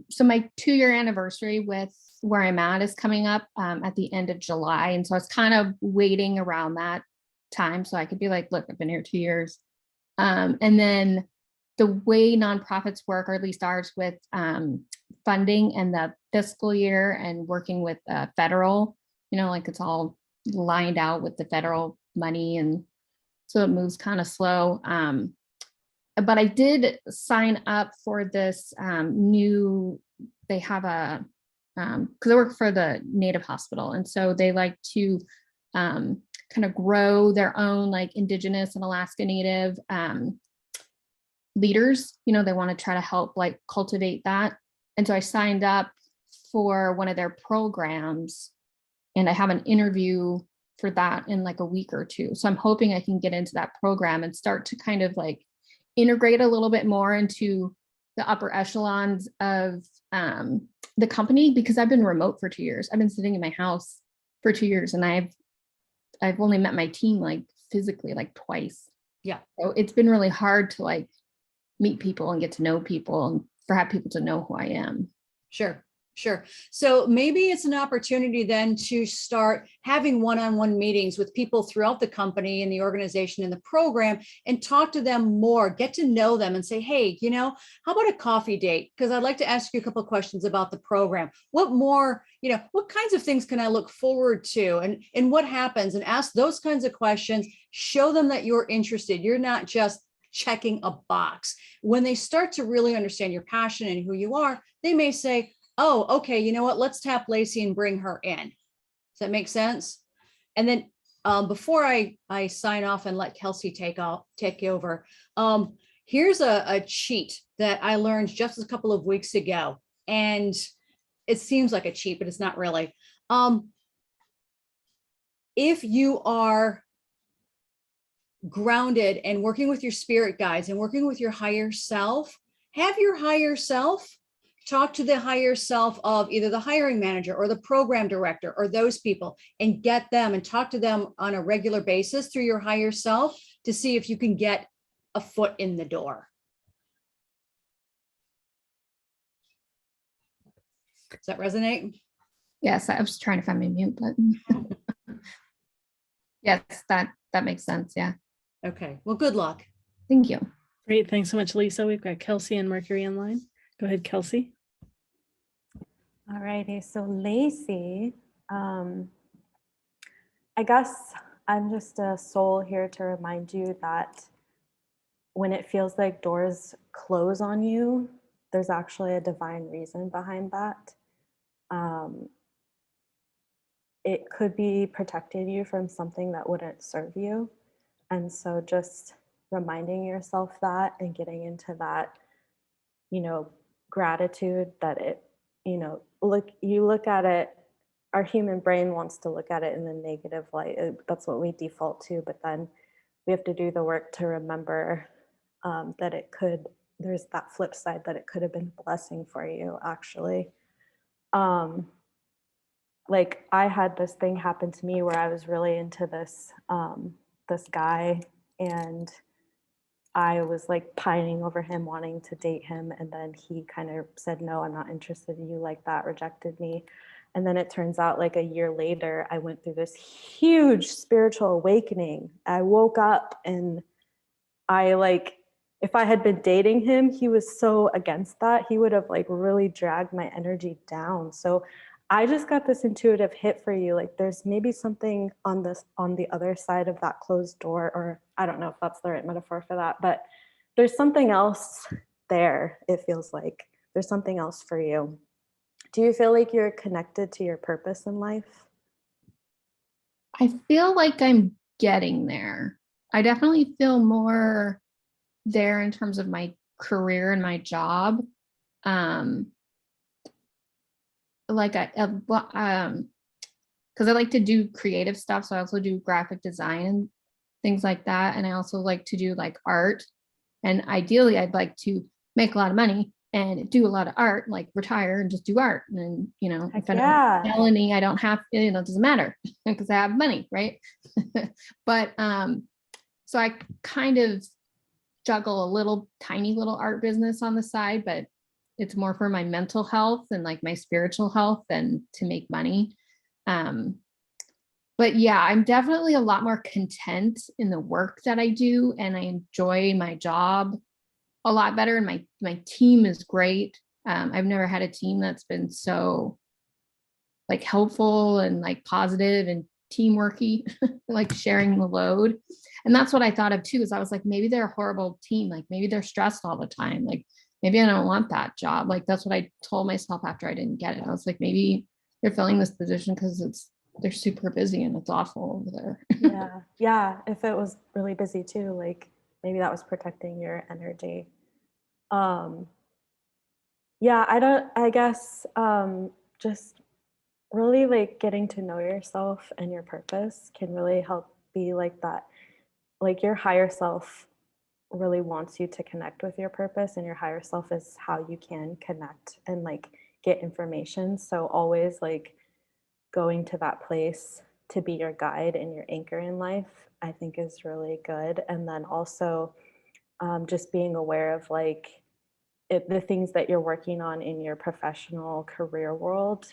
K: so my 2-year anniversary with where I'm at is coming up at the end of July. And so I was kind of waiting around that time so I could be like, look, I've been here 2 years. And then the way nonprofits work, or at least ours, with funding and the fiscal year and working with federal, like it's all lined out with the federal money. And so it moves kind of slow. But I did sign up for this they have a, because I work for the Native Hospital. And so they like to kind of grow their own like Indigenous and Alaska Native leaders. They want to try to help like cultivate that. And so I signed up for one of their programs, and I have an interview for that in like a week or two. So I'm hoping I can get into that program and start to kind of like integrate a little bit more into the upper echelons of the company, because I've been remote for 2 years. I've been sitting in my house for 2 years, and I've only met my team like physically like twice.
B: Yeah.
K: So it's been really hard to like meet people and get to know people and for have people to know who I am.
B: Sure. Sure. So maybe it's an opportunity then to start having one-on-one meetings with people throughout the company and the organization and the program and talk to them more, get to know them and say, hey, how about a coffee date? Because I'd like to ask you a couple of questions about the program. What more, what kinds of things can I look forward to, and what happens? And ask those kinds of questions, show them that you're interested. You're not just checking a box. When they start to really understand your passion and who you are, they may say, oh, okay, you know what? Let's tap Lacey and bring her in. Does that make sense? And then before I sign off and let Kelsey take over, here's a cheat that I learned just a couple of weeks ago. And it seems like a cheat, but it's not really. If you are grounded and working with your spirit guides and working with your higher self, have your higher self talk to the higher self of either the hiring manager or the program director or those people, and get them and talk to them on a regular basis through your higher self to see if you can get a foot in the door. Does that resonate?
K: Yes, I was trying to find my mute button. Yes, that makes sense. Yeah.
B: Okay. Well, good luck.
K: Thank you.
A: Great. Thanks so much, Lisa. We've got Kelsey and Mercury in line. Go ahead, Kelsey.
E: All righty. So Lacey, I guess I'm just a soul here to remind you that when it feels like doors close on you, there's actually a divine reason behind that. It could be protecting you from something that wouldn't serve you. And so just reminding yourself that and getting into that, gratitude that it, you look at it, our human brain wants to look at it in the negative light. That's what we default to, but then we have to do the work to remember that there's that flip side, that it could have been a blessing for you, actually. Like I had this thing happen to me where I was really into this guy, and I was like pining over him, wanting to date him. And then he kind of said, no, I'm not interested in you like that, rejected me. And then it turns out like a year later, I went through this huge spiritual awakening. I woke up and if I had been dating him, he was so against that. He would have like really dragged my energy down. So I just got this intuitive hit for you. Like there's maybe something on the other side of that closed door, or I don't know if that's the right metaphor for that, but there's something else there. It feels like there's something else for you. Do you feel like you're connected to your purpose in life?
K: I feel like I'm getting there. I definitely feel more there in terms of my career and my job. Because I like to do creative stuff. So I also do graphic design and things like that. And I also like to do like art. And ideally, I'd like to make a lot of money and do a lot of art, like retire and just do art. And, if I don't sell any, I don't have, it doesn't matter because I have money, right? But so I kind of juggle a tiny little art business on the side, but it's more for my mental health and like my spiritual health than to make money. But yeah, I'm definitely a lot more content in the work that I do, and I enjoy my job a lot better. And my team is great. I've never had a team that's been so like helpful and like positive and teamworky, like sharing the load. And that's what I thought of too, is I was like, maybe they're a horrible team. Like maybe they're stressed all the time. Like maybe I don't want that job. Like that's what I told myself after I didn't get it. I was like, maybe they're filling this position because they're super busy and it's awful over there.
E: Yeah. If it was really busy too, like maybe that was protecting your energy. I guess just really like getting to know yourself and your purpose can really help be like that. Like your higher self really wants you to connect with your purpose, and your higher self is how you can connect and like get information. So always like going to that place to be your guide and your anchor in life, I think is really good. And then also just being aware of like, the things that you're working on in your professional career world,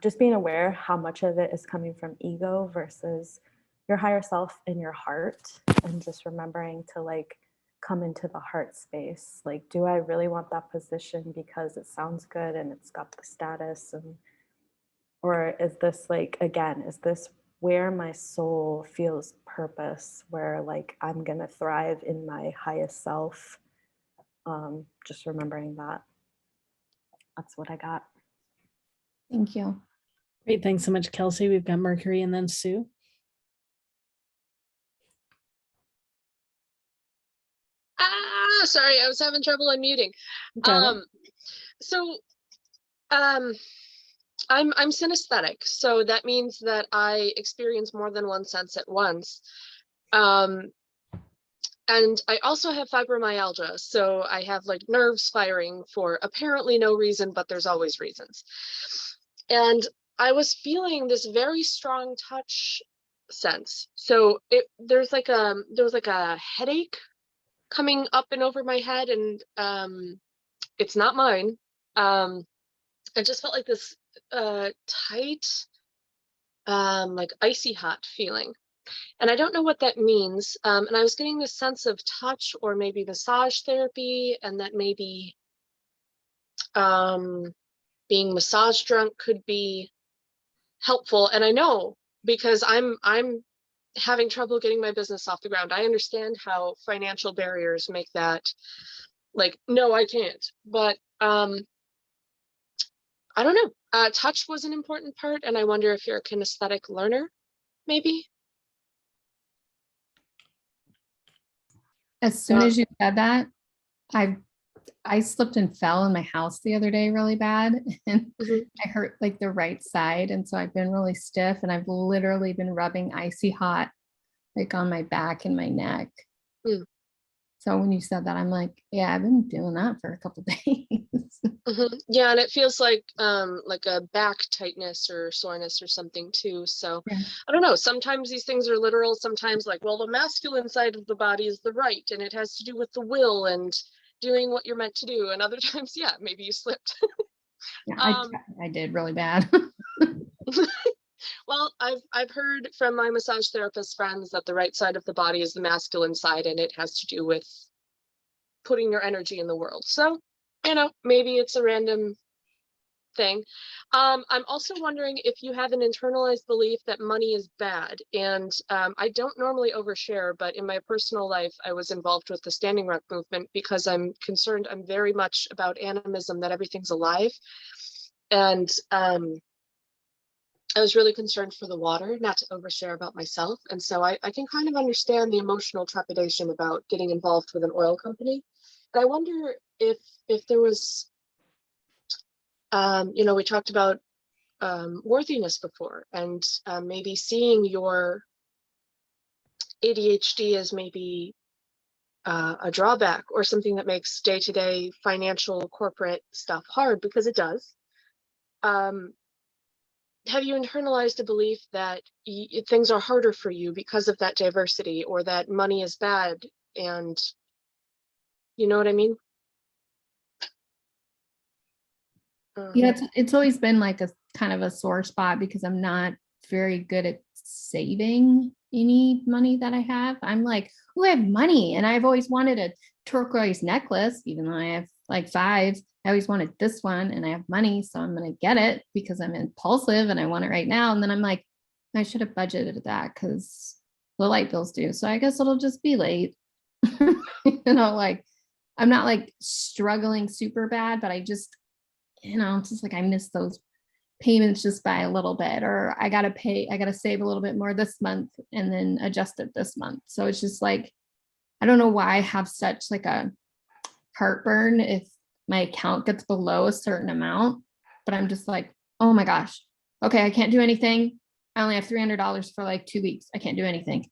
E: just being aware how much of it is coming from ego versus your higher self and your heart, and just remembering to like come into the heart space. Like, do I really want that position because it sounds good and it's got the status, and or is this like, again, is this where my soul feels purpose, where like I'm gonna thrive in my highest self? Just remembering that. That's what I got.
K: Thank you.
A: Great. Thanks so much, Kelsey. We've got Mercury and then Sue.
F: Sorry, I was having trouble unmuting.
A: Okay.
F: So I'm synesthetic, so that means that I experience more than one sense at once. And I also have fibromyalgia, so I have like nerves firing for apparently no reason, but there's always reasons. And I was feeling this very strong touch sense. So there was like a headache coming up and over my head, and it's not mine. I just felt like this tight, like icy hot feeling. And I don't know what that means. And I was getting this sense of touch or maybe massage therapy, and that maybe being massage drunk could be helpful. And I know, because I'm having trouble getting my business off the ground. I understand how financial barriers make that like, no, I can't. But I don't know. Touch was an important part, and I wonder if you're a kinesthetic learner, maybe.
K: As soon as you said that, I slipped and fell in my house the other day really bad, and I hurt like the right side. And so I've been really stiff, and I've literally been rubbing icy hot like on my back and my neck. So when you said that, I'm like, yeah, I've been doing that for a couple days.
F: Yeah, and it feels like a back tightness or soreness or something too. So yeah. I don't know. Sometimes these things are literal. Sometimes like, well, the masculine side of the body is the right, and it has to do with the will and doing what you're meant to do. And other times, yeah, maybe you slipped.
K: Yeah, I did really bad.
F: Well, I've heard from my massage therapist friends that the right side of the body is the masculine side, and it has to do with putting your energy in the world. So, you know, maybe it's a random thing. I'm also wondering if you have an internalized belief that money is bad. And I don't normally overshare, but in my personal life, I was involved with the Standing Rock movement because I'm very much about animism, that everything's alive. And I was really concerned for the water, not to overshare about myself. And so I can kind of understand the emotional trepidation about getting involved with an oil company. But I wonder if there was, you know, we talked about worthiness before, and maybe seeing your ADHD as maybe a drawback or something that makes day-to-day financial corporate stuff hard, because it does. Have you internalized a belief that things are harder for you because of that diversity, or that money is bad? And you know what I mean?
K: Yeah, it's always been like a kind of a sore spot because I'm not very good at saving any money that I have. I'm like, oh, I have money, and I've always wanted a turquoise necklace, even though I have like 5. I always wanted this one, and I have money, so I'm going to get it because I'm impulsive and I want it right now. And then I'm like, I should have budgeted that because the light bills due. So I guess it'll just be late. You know, like I'm not like struggling super bad, but I just, you know, it's just like I miss those payments just by a little bit, or I got to save a little bit more this month and then adjust it this month. So it's just like, I don't know why I have such like a heartburn if my account gets below a certain amount, but I'm just like, oh my gosh, okay, I can't do anything. I only have $300 for like 2 weeks. I can't do anything.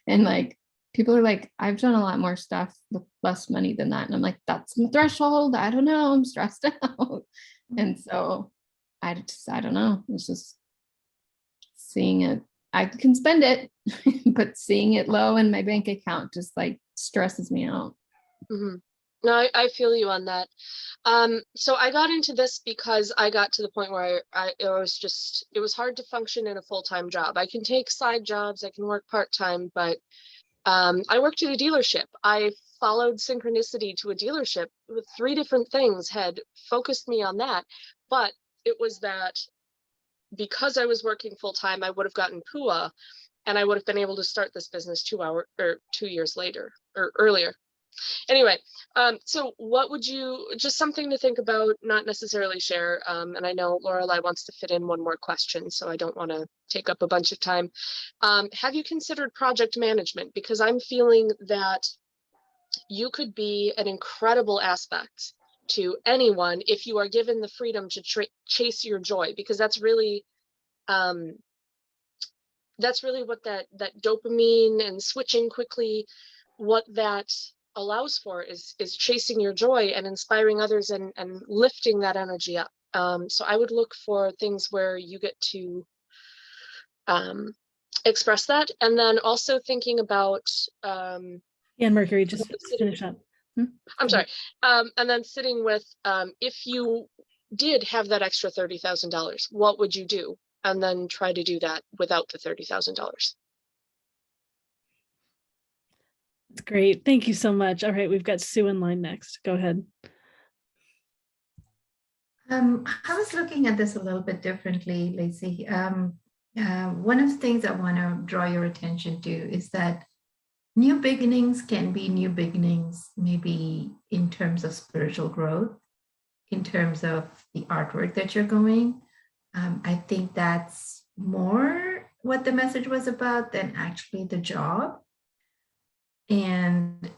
K: And like, people are like, I've done a lot more stuff with less money than that. And I'm like, that's my threshold. I don't know. I'm stressed out. And so I don't know. It's just seeing it. I can spend it, but seeing it low in my bank account just like stresses me out.
F: No, I feel you on that. So I got into this because I got to the point where it was hard to function in a full-time job. I can take side jobs, I can work part-time, but I worked at a dealership. I followed synchronicity to a dealership with 3 different things had focused me on that. But it was that because I was working full-time, I would have gotten PUA and I would have been able to start this business 2 years later or earlier. Anyway, so what would you, just something to think about, not necessarily share. And I know Laureli wants to fit in one more question, so I don't want to take up a bunch of time. Have you considered project management? Because I'm feeling that you could be an incredible aspect to anyone if you are given the freedom to chase your joy, because that's really what that dopamine and switching quickly, what that allows for is chasing your joy and inspiring others and lifting that energy up. So I would look for things where you get to express that, and then also thinking about
A: and Mercury, just finish up.
F: I'm sorry. And then sitting with, if you did have that extra $30,000, what would you do? And then try to do that without the $30,000.
A: That's great. Thank you so much. All right, we've got Sue in line next. Go ahead.
D: I was looking at this a little bit differently, Lacey. One of the things I want to draw your attention to is that new beginnings can be new beginnings, maybe in terms of spiritual growth, in terms of the artwork that you're going. I think that's more what the message was about than actually the job. And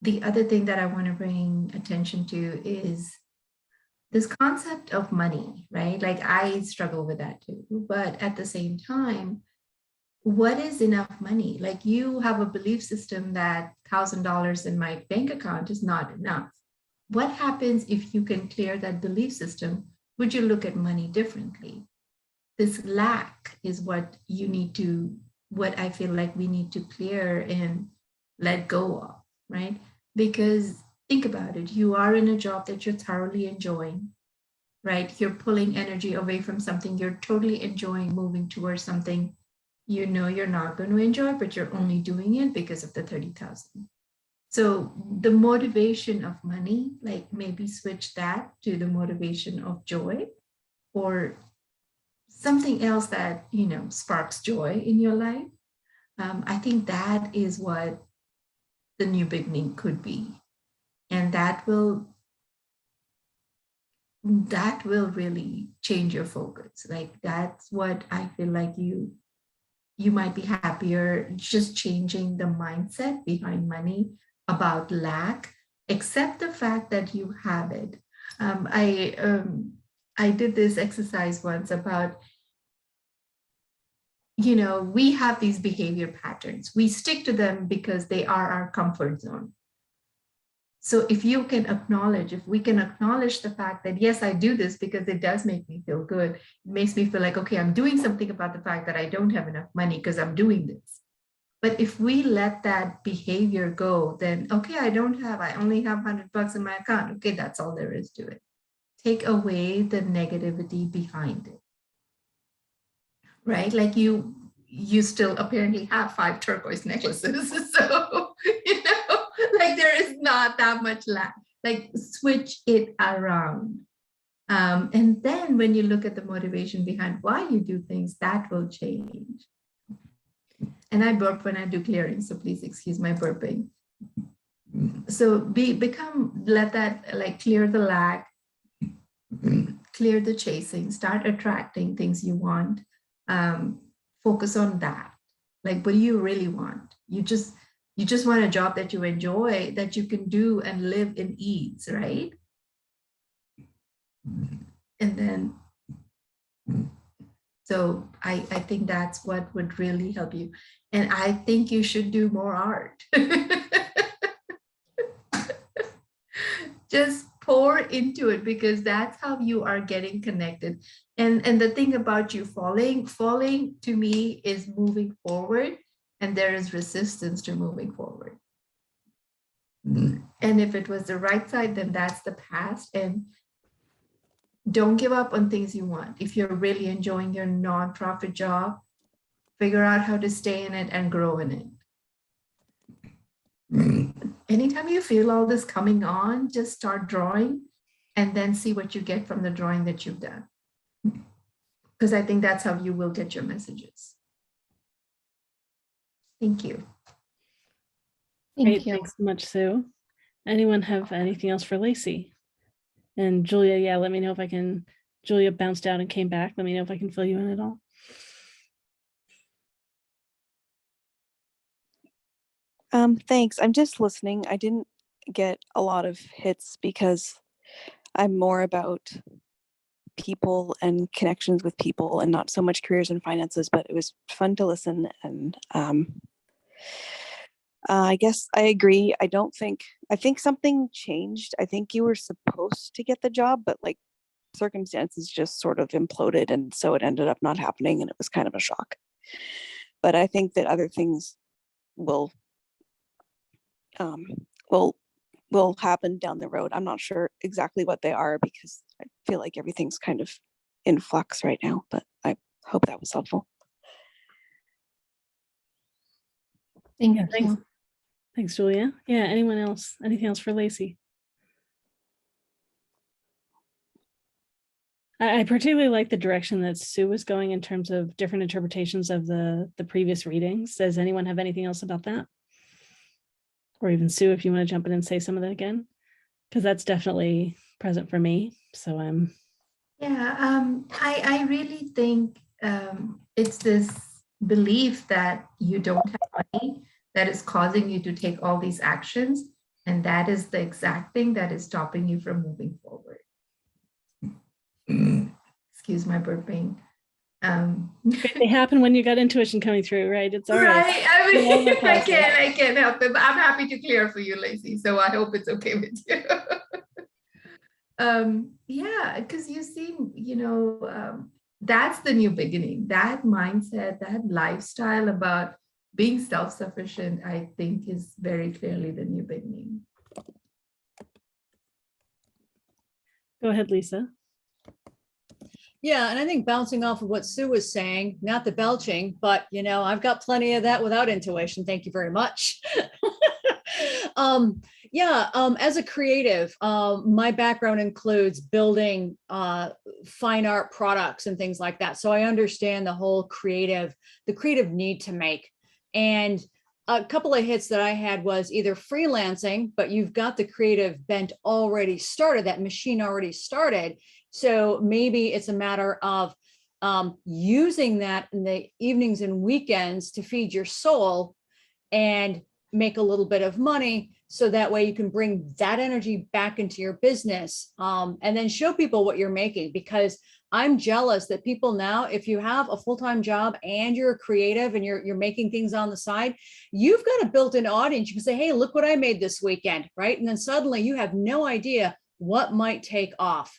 D: the other thing that I want to bring attention to is this concept of money, right? Like I struggle with that too, but at the same time, what is enough money? Like you have a belief system that $1,000 in my bank account is not enough. What happens if you can clear that belief system? Would you look at money differently? This lack is what you need to, what I feel like we need to clear and let go of, right? Because think about it, you are in a job that you're thoroughly enjoying, right? You're pulling energy away from something you're totally enjoying, moving towards something you know you're not going to enjoy, but you're only doing it because of the 30,000. So the motivation of money, like maybe switch that to the motivation of joy or something else that, you know, sparks joy in your life. I think that is what the new beginning could be. And that will really change your focus. Like that's what I feel like you might be happier just changing the mindset behind money about lack, accept the fact that you have it. I did this exercise once about, you know, we have these behavior patterns. We stick to them because they are our comfort zone. So if you can acknowledge, if we can acknowledge the fact that, yes, I do this because it does make me feel good. It makes me feel like, okay, I'm doing something about the fact that I don't have enough money because I'm doing this. But if we let that behavior go, then, okay, I only have $100 in my account. Okay, that's all there is to it. Take away the negativity behind it, right? Like you still apparently have 5 turquoise necklaces. So, you know, like there is not that much lack. Like switch it around. And then when you look at the motivation behind why you do things, that will change. And I burp when I do clearing, so please excuse my burping. So let that like clear the lack, clear the chasing, start attracting things you want. Focus on that. Like, what do you really want? You just want a job that you enjoy, that you can do and live in ease, right? And then, so I think that's what would really help you. And I think you should do more art. Just pour into it, because that's how you are getting connected. And the thing about you falling to me is moving forward, and there is resistance to moving forward. And if it was the right side, then that's the past. And don't give up on things you want. If you're really enjoying your nonprofit job, figure out how to stay in it and grow in it. Anytime you feel all this coming on, just start drawing and then see what you get from the drawing that you've done. Because I think that's how you will get your messages. Thank you.
A: Great, thanks so much, Sue. Anyone have anything else for Lacey? And Julia, yeah, let me know if I can. Julia bounced out and came back. Let me know if I can fill you in at all.
C: Thanks. I'm just listening. I didn't get a lot of hits because I'm more about people and connections with people and not so much careers and finances, but it was fun to listen. And I guess I agree. I think something changed. I think you were supposed to get the job, but like circumstances just sort of imploded. And so it ended up not happening. And it was kind of a shock. But I think that other things will happen down the road. I'm not sure exactly what they are because I feel like everything's kind of in flux right now, but I hope that was helpful.
K: Thank
A: Yeah, thanks.
K: you.
A: Thanks, Julia. Yeah, anyone else? Anything else for Lacey? I particularly like the direction that Sue was going in terms of different interpretations of the previous readings. Does anyone have anything else about that? Or even Sue, if you want to jump in and say some of that again, because that's definitely present for me. So I'm.
D: I really think it's this belief that you don't have money that is causing you to take all these actions. And that is the exact thing that is stopping you from moving forward. Excuse my burping.
A: They happen when you got intuition coming through, right? It's all right.
D: Right. I mean, I can't help it, but I'm happy to clear for you, Lacey. So I hope it's okay with you. Yeah, because you seem, that's the new beginning. That mindset, that lifestyle about being self-sufficient, I think is very clearly the new beginning.
A: Go ahead, Lisa.
B: Yeah, and I think bouncing off of what Sue was saying, not the belching, but I've got plenty of that without intuition. Thank you very much. As a creative, my background includes building fine art products and things like that. So I understand the creative need to make. And a couple of hits that I had was either freelancing, but you've got the creative bent already started, that machine already started. So maybe it's a matter of using that in the evenings and weekends to feed your soul and make a little bit of money. So that way you can bring that energy back into your business and then show people what you're making, because I'm jealous that people now, if you have a full-time job and you're a creative and you're making things on the side, you've got a built-in audience. You can say, hey, look what I made this weekend, right? And then suddenly you have no idea what might take off.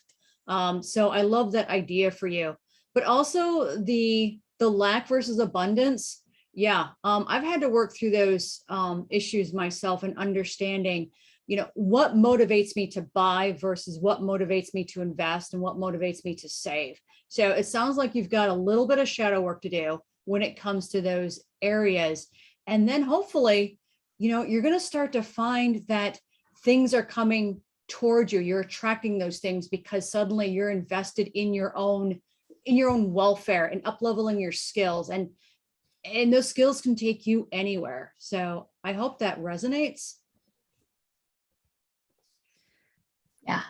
B: So I love that idea for you, but also the lack versus abundance. Yeah, I've had to work through those issues myself and understanding, what motivates me to buy versus what motivates me to invest and what motivates me to save. So it sounds like you've got a little bit of shadow work to do when it comes to those areas. And then hopefully, you're going to start to find that things are coming towards you. You're attracting those things because suddenly you're invested in your own welfare and up-leveling your skills. And those skills can take you anywhere. So I hope that resonates.
K: Yeah.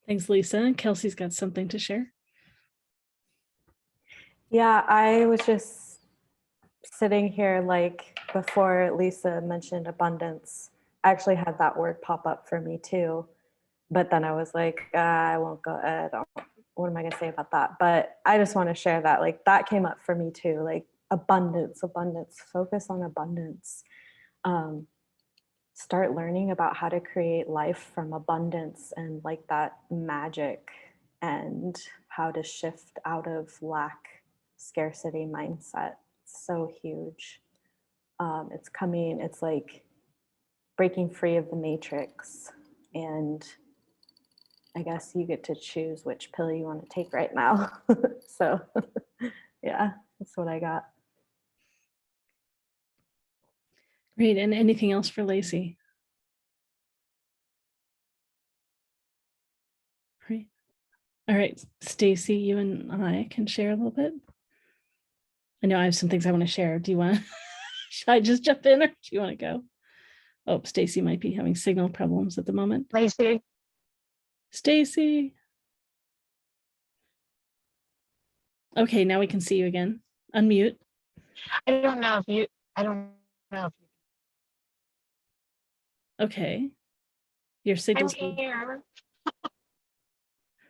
A: Thanks, Lisa. Kelsey's got something to share.
E: Yeah, I was just sitting here like before Lisa mentioned abundance. I actually had that word pop up for me too. But then I was like, I won't go, what am I going to say about that? But I just want to share that, like, that came up for me too, like abundance, focus on abundance. Start learning about how to create life from abundance and like that magic, and how to shift out of lack, scarcity mindset. It's so huge. It's coming, it's like breaking free of the matrix. And I guess you get to choose which pill you want to take right now. So yeah, that's what I got.
A: Great. And anything else for Lacey? Great. All right, Stacy, you and I can share a little bit. I know I have some things I want to share. Do you want to, should I just jump in or do you want to go? Oh, Stacy might be having signal problems at the moment.
G: Lacey.
A: Stacy. Okay, now we can see you again. Unmute.
G: I don't know if
A: Okay. Your
G: I'm
A: signal's
G: here.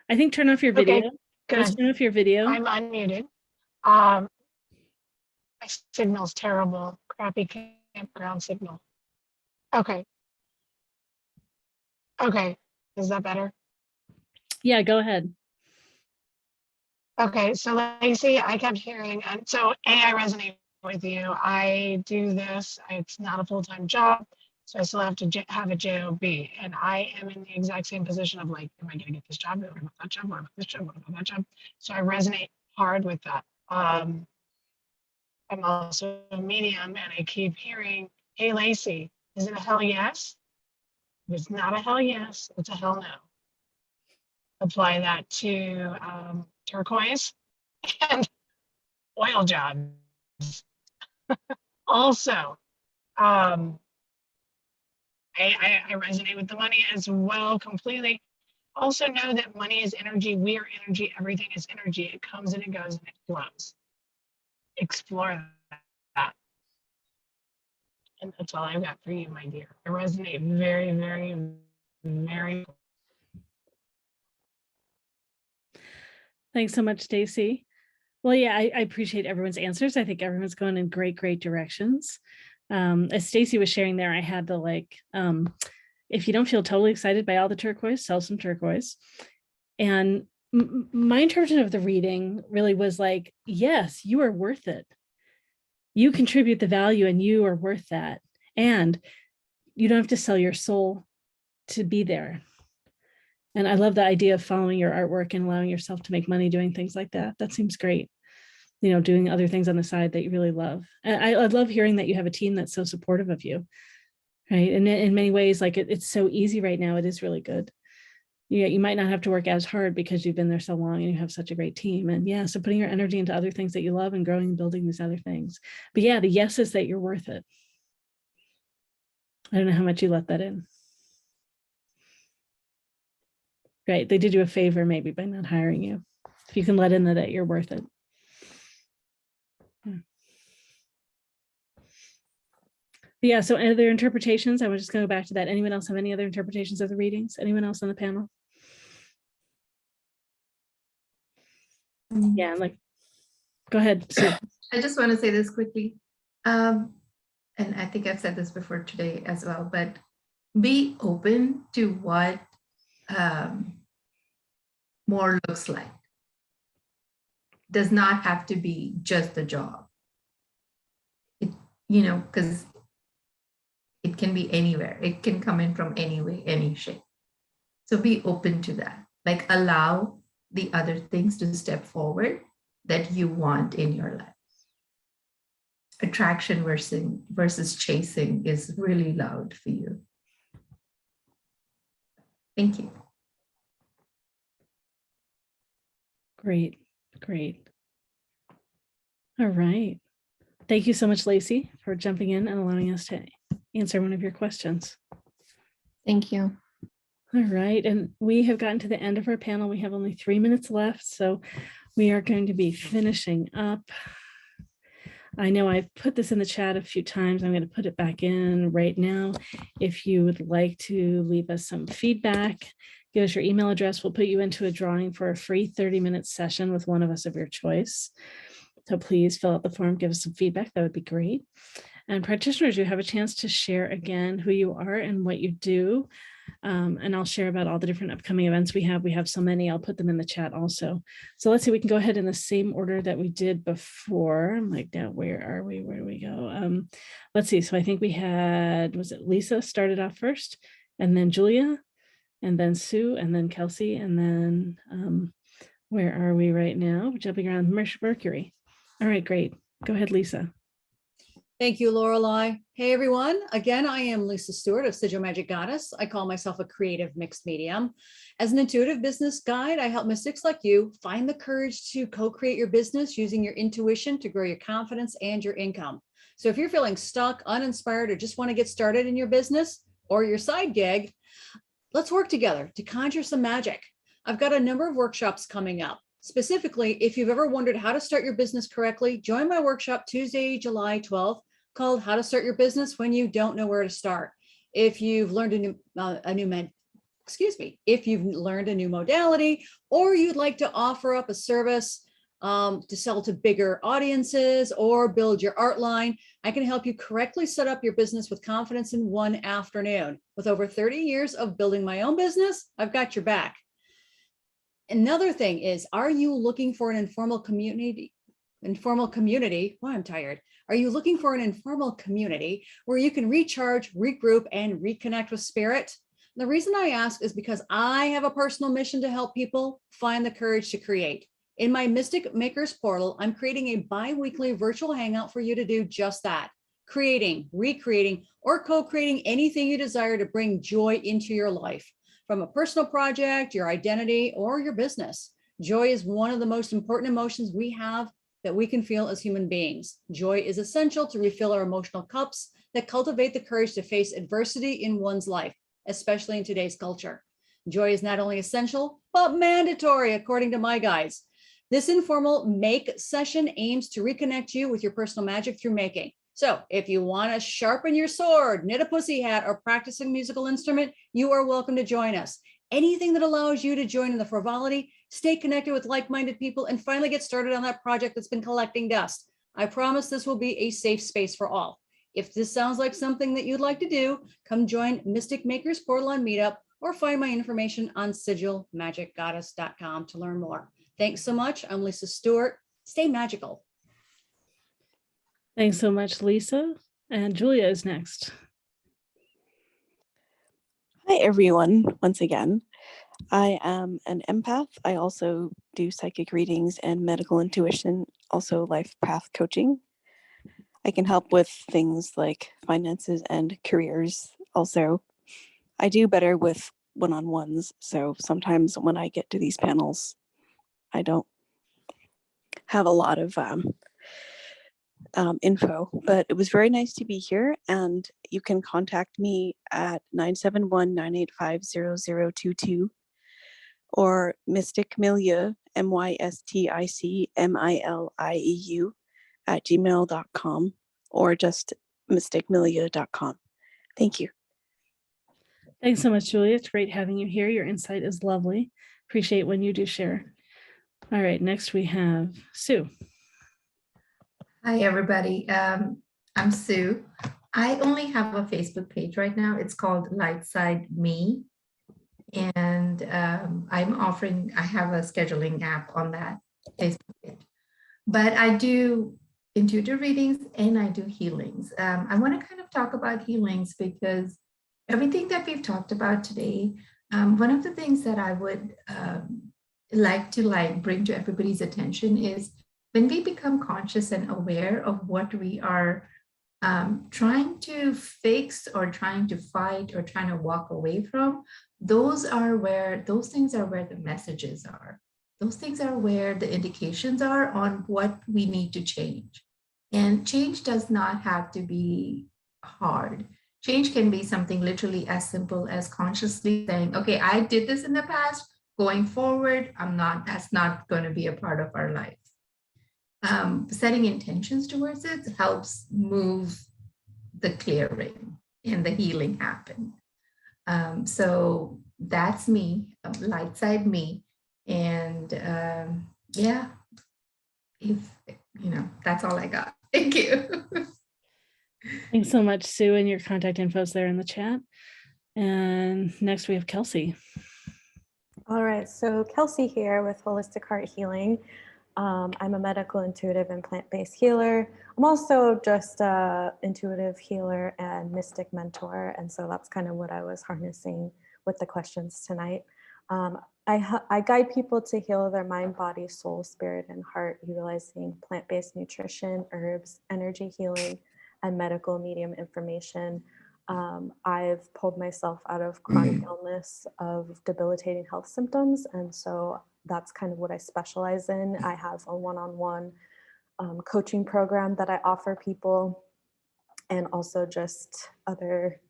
A: I think turn off your video.
G: Okay,
A: Let's
G: good.
A: turn off your video.
G: I'm unmuted. My signal's terrible. Crappy campground signal. Okay. Okay. Is that better?
A: Yeah, go ahead.
G: Okay, so Lacey, I kept hearing, and so I resonate with you. I do this, it's not a full-time job, so I still have to have a job, and I am in the exact same position of like, am I gonna get this job? What about that job? What about this job? What about that job? So I resonate hard with that. I'm also a medium, and I keep hearing, hey, Lacey, is it a hell yes? If it's not a hell yes, it's a hell no. Apply that to turquoise and oil jobs. Also, I resonate with the money as well completely. Also know that money is energy. We are energy. Everything is energy. It comes and it goes and it flows. Explore that. And that's all I've got for you, my dear. I resonate very, very, very.
A: Thanks so much, Stacy. Well, yeah, I appreciate everyone's answers. I think everyone's going in great, great directions. As Stacy was sharing there, I had to if you don't feel totally excited by all the turquoise, sell some turquoise. And my interpretation of the reading really was like, yes, you are worth it. You contribute the value and you are worth that. And you don't have to sell your soul to be there. And I love the idea of following your artwork and allowing yourself to make money doing things like that. That seems great. You know, doing other things on the side that you really love. And I love hearing that you have a team that's so supportive of you, right? And in many ways, like it's so easy right now. It is really good. Yeah, you might not have to work as hard because you've been there so long and you have such a great team. And yeah, so putting your energy into other things that you love and growing and building these other things. But yeah, the yes is that you're worth it. I don't know how much you let that in. Right, they did you a favor maybe by not hiring you. If you can let in that you're worth it. Yeah, so other interpretations, I was just going to go back to that. Anyone else have any other interpretations of the readings? Anyone else on the panel? Yeah, go ahead, Sue.
D: I just want to say this quickly. And I think I've said this before today as well, but be open to what more looks like. Does not have to be just the job. Because it can be anywhere. It can come in from any way, any shape. So be open to that. Like allow the other things to step forward that you want in your life. Attraction versus chasing is really loud for you. Thank you.
A: Great, great. All right. Thank you so much, Lacey, for jumping in and allowing us to answer one of your questions.
K: Thank you.
A: All right, and we have gotten to the end of our panel. We have only 3 minutes left, so we are going to be finishing up. I know I've put this in the chat a few times. I'm going to put it back in right now. If you would like to leave us some feedback, give us your email address. We'll put you into a drawing for a free 30-minute session with one of us of your choice. So please fill out the form, give us some feedback. That would be great. And practitioners, you have a chance to share again who you are and what you do. And I'll share about all the different upcoming events we have. We have so many, I'll put them in the chat also. So let's see, we can go ahead in the same order that we did before. I'm like, now where are we? Where do we go? Let's see. So I think we had, was it Lisa started off first, and then Julia, and then Sue, and then Kelsey, and then where are we right now? Jumping around Mercury. All right, great. Go ahead, Lisa.
B: Thank you, Laureli. Hey, everyone. Again, I am Lisa Stewart of Sigil Magic Goddess. I call myself a creative mixed medium. As an intuitive business guide, I help mystics like you find the courage to co-create your business using your intuition to grow your confidence and your income. So if you're feeling stuck, uninspired, or just want to get started in your business or your side gig, let's work together to conjure some magic. I've got a number of workshops coming up. Specifically, if you've ever wondered how to start your business correctly, join my workshop Tuesday, July 12th, called How to Start Your Business When You Don't Know Where to Start. If you've learned if you've learned a new modality, or you'd like to offer up a service to sell to bigger audiences or build your art line, I can help you correctly set up your business with confidence in one afternoon. With over 30 years of building my own business, I've got your back. Another thing is, are you looking for an informal community? Well, I'm tired. Are you looking for an informal community where you can recharge, regroup, and reconnect with spirit? The reason I ask is because I have a personal mission to help people find the courage to create. In my Mystic Makers portal, I'm creating a bi-weekly virtual hangout for you to do just that. Creating, recreating, or co-creating anything you desire to bring joy into your life. From a personal project, your identity, or your business. Joy is one of the most important emotions we have that we can feel as human beings. Joy is essential to refill our emotional cups that cultivate the courage to face adversity in one's life, especially in today's culture. Joy is not only essential, but mandatory, according to my guides. This informal make session aims to reconnect you with your personal magic through making. So if you want to sharpen your sword, knit a pussy hat, or practice a musical instrument, you are welcome to join us. Anything that allows you to join in the frivolity, stay connected with like-minded people, and finally get started on that project that's been collecting dust. I promise this will be a safe space for all. If this sounds like something that you'd like to do, come join Mystic Makers Portal on Meetup, or find my information on sigilmagicgoddess.com to learn more. Thanks so much. I'm Lisa Stewart. Stay magical.
A: Thanks so much, Lisa. And Julia is next.
C: Hi, everyone. Once again, I am an empath. I also do psychic readings and medical intuition, also life path coaching. I can help with things like finances and careers. Also, I do better with one-on-ones. So sometimes when I get to these panels, I don't have a lot of info, but it was very nice to be here, and you can contact me at 971-985-0022 or Mystic Milieu, MYSTICMILIEU @gmail.com, or just mysticmilieu.com. Thank you.
A: Thanks so much, Julia. It's great having you here. Your insight is lovely. Appreciate when you do share. All right, next we have Sue.
D: Hi, everybody. I'm Sue. I only have a Facebook page right now. It's called Lightside Me. And I have a scheduling app on that Facebook page. But I do intuitive readings and I do healings. I want to kind of talk about healings because everything that we've talked about today, one of the things that I would like to bring to everybody's attention is when we become conscious and aware of what we are trying to fix or trying to fight or trying to walk away from, those things are where the messages are. Those things are where the indications are on what we need to change. And change does not have to be hard. Change can be something literally as simple as consciously saying, okay, I did this in the past, going forward, that's not going to be a part of our life. Setting intentions towards it helps move the clearing and the healing happen. So that's me, light side me. And yeah, that's all I got. Thank you.
A: Thanks so much, Sue, and your contact info is there in the chat. And next we have Kelsey.
E: All right, so Kelsey here with Holistic Heart Healing. I'm a medical intuitive and plant-based healer. I'm also just a intuitive healer and mystic mentor. And so that's kind of what I was harnessing with the questions tonight. I guide people to heal their mind, body, soul, spirit, and heart utilizing plant-based nutrition, herbs, energy healing, and medical medium information. I've pulled myself out of chronic illness of debilitating health symptoms. And so that's kind of what I specialize in. I have a one-on-one coaching program that I offer people, and also just other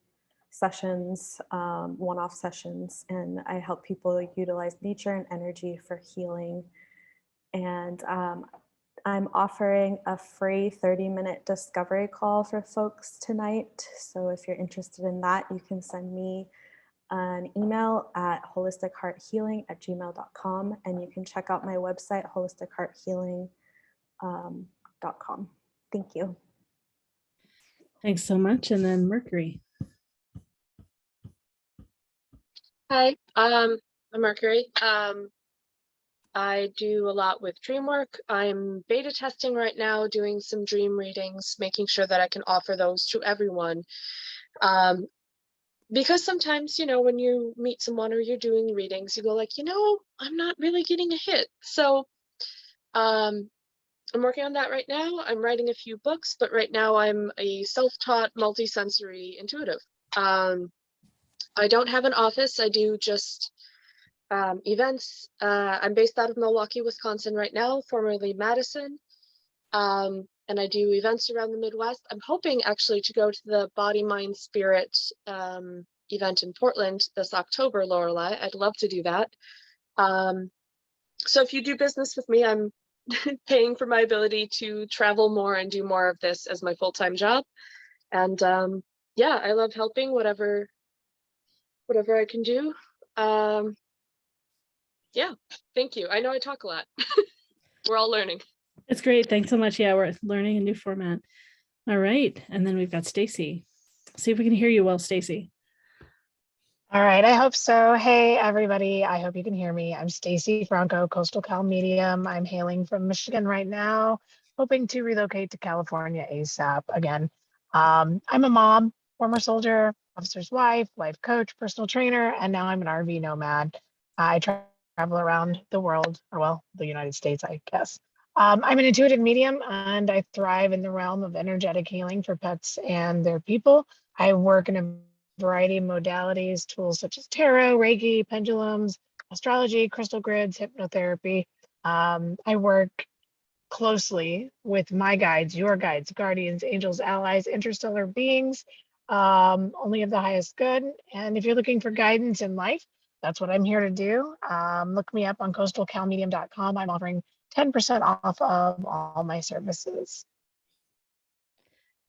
E: sessions, one-off sessions. And I help people utilize nature and energy for healing. And I'm offering a free 30-minute discovery call for folks tonight. So if you're interested in that, you can send me an email at holistichearthealing@gmail.com, and you can check out my website, holistichearthealing.com. Thank you.
A: Thanks so much. And then Mercury.
F: Hi, I'm Mercury. I do a lot with dream work. I'm beta testing right now, doing some dream readings, making sure that I can offer those to everyone. Because sometimes, you know, when you meet someone or you're doing readings, you go like, you know, I'm not really getting a hit. So I'm working on that right now. I'm writing a few books, but right now I'm a self-taught multisensory intuitive. I don't have an office. I do just events. I'm based out of Milwaukee, Wisconsin right now, formerly Madison. And I do events around the Midwest. I'm hoping actually to go to the Body, Mind, Spirit event in Portland this October, Laureli. I'd love to do that. So if you do business with me, I'm paying for my ability to travel more and do more of this as my full-time job. And yeah, I love helping whatever I can do. Yeah, thank you. I know I talk a lot. We're all learning.
A: It's great. Thanks so much. Yeah, we're learning a new format. All right. And then we've got Stacy. See if we can hear you well, Stacy.
G: All right, I hope so. Hey, everybody. I hope you can hear me. I'm Stacy Franco, Coastal Cal Medium. I'm hailing from Michigan right now, hoping to relocate to California ASAP again. I'm a mom, former soldier, officer's wife, life coach, personal trainer, and now I'm an RV nomad. I travel around the world, or well, the United States, I guess. I'm an intuitive medium, and I thrive in the realm of energetic healing for pets and their people. I work in a variety of modalities, tools such as tarot, Reiki, pendulums, astrology, crystal grids, hypnotherapy. I work closely with my guides, your guides, guardians, angels, allies, interstellar beings, only of the highest good. And if you're looking for guidance in life, that's what I'm here to do. Look me up on coastalcalmedium.com. I'm offering 10% off of all my services.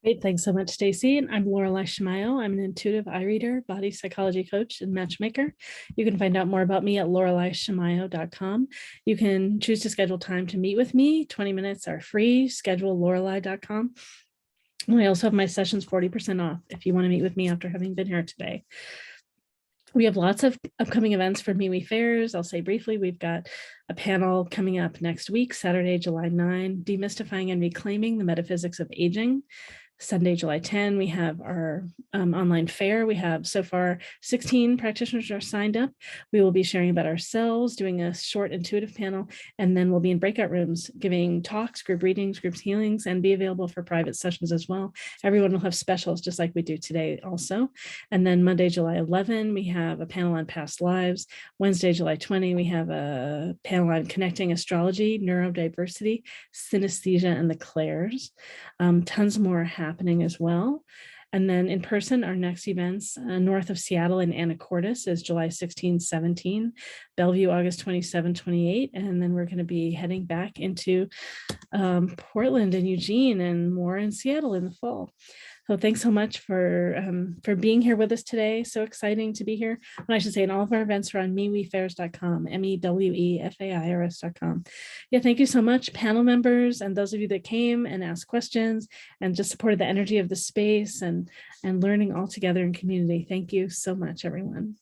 A: Great. Thanks so much, Stacy. And I'm Laureli Shimayo. I'm an intuitive eye reader, body psychology coach, and matchmaker. You can find out more about me at laurelishimayo.com. You can choose to schedule time to meet with me. 20 minutes are free. Schedule laureli.com. And I also have my sessions 40% off if you want to meet with me after having been here today. We have lots of upcoming events for MeWe fairs. I'll say briefly, we've got a panel coming up next week, Saturday, July 9, Demystifying and Reclaiming the Metaphysics of Aging. Sunday, July 10, we have our online fair. We have so far 16 practitioners are signed up. We will be sharing about ourselves, doing a short intuitive panel, and then we'll be in breakout rooms, giving talks, group readings, group healings, and be available for private sessions as well. Everyone will have specials just like we do today also. And then Monday, July 11, we have a panel on past lives. Wednesday, July 20, we have a panel on connecting astrology, neurodiversity, synesthesia, and the clairs. Tons more happening as well. And then in person, our next events north of Seattle in Anacortes is July 16, 17, Bellevue, August 27, 28. And then we're going to be heading back into Portland and Eugene and more in Seattle in the fall. So thanks so much for being here with us today. So exciting to be here. And I should say, and all of our events are on mewefairs.com, MEWEFAIRS.com. Yeah, thank you so much, panel members, and those of you that came and asked questions and just supported the energy of the space and learning all together in community. Thank you so much, everyone.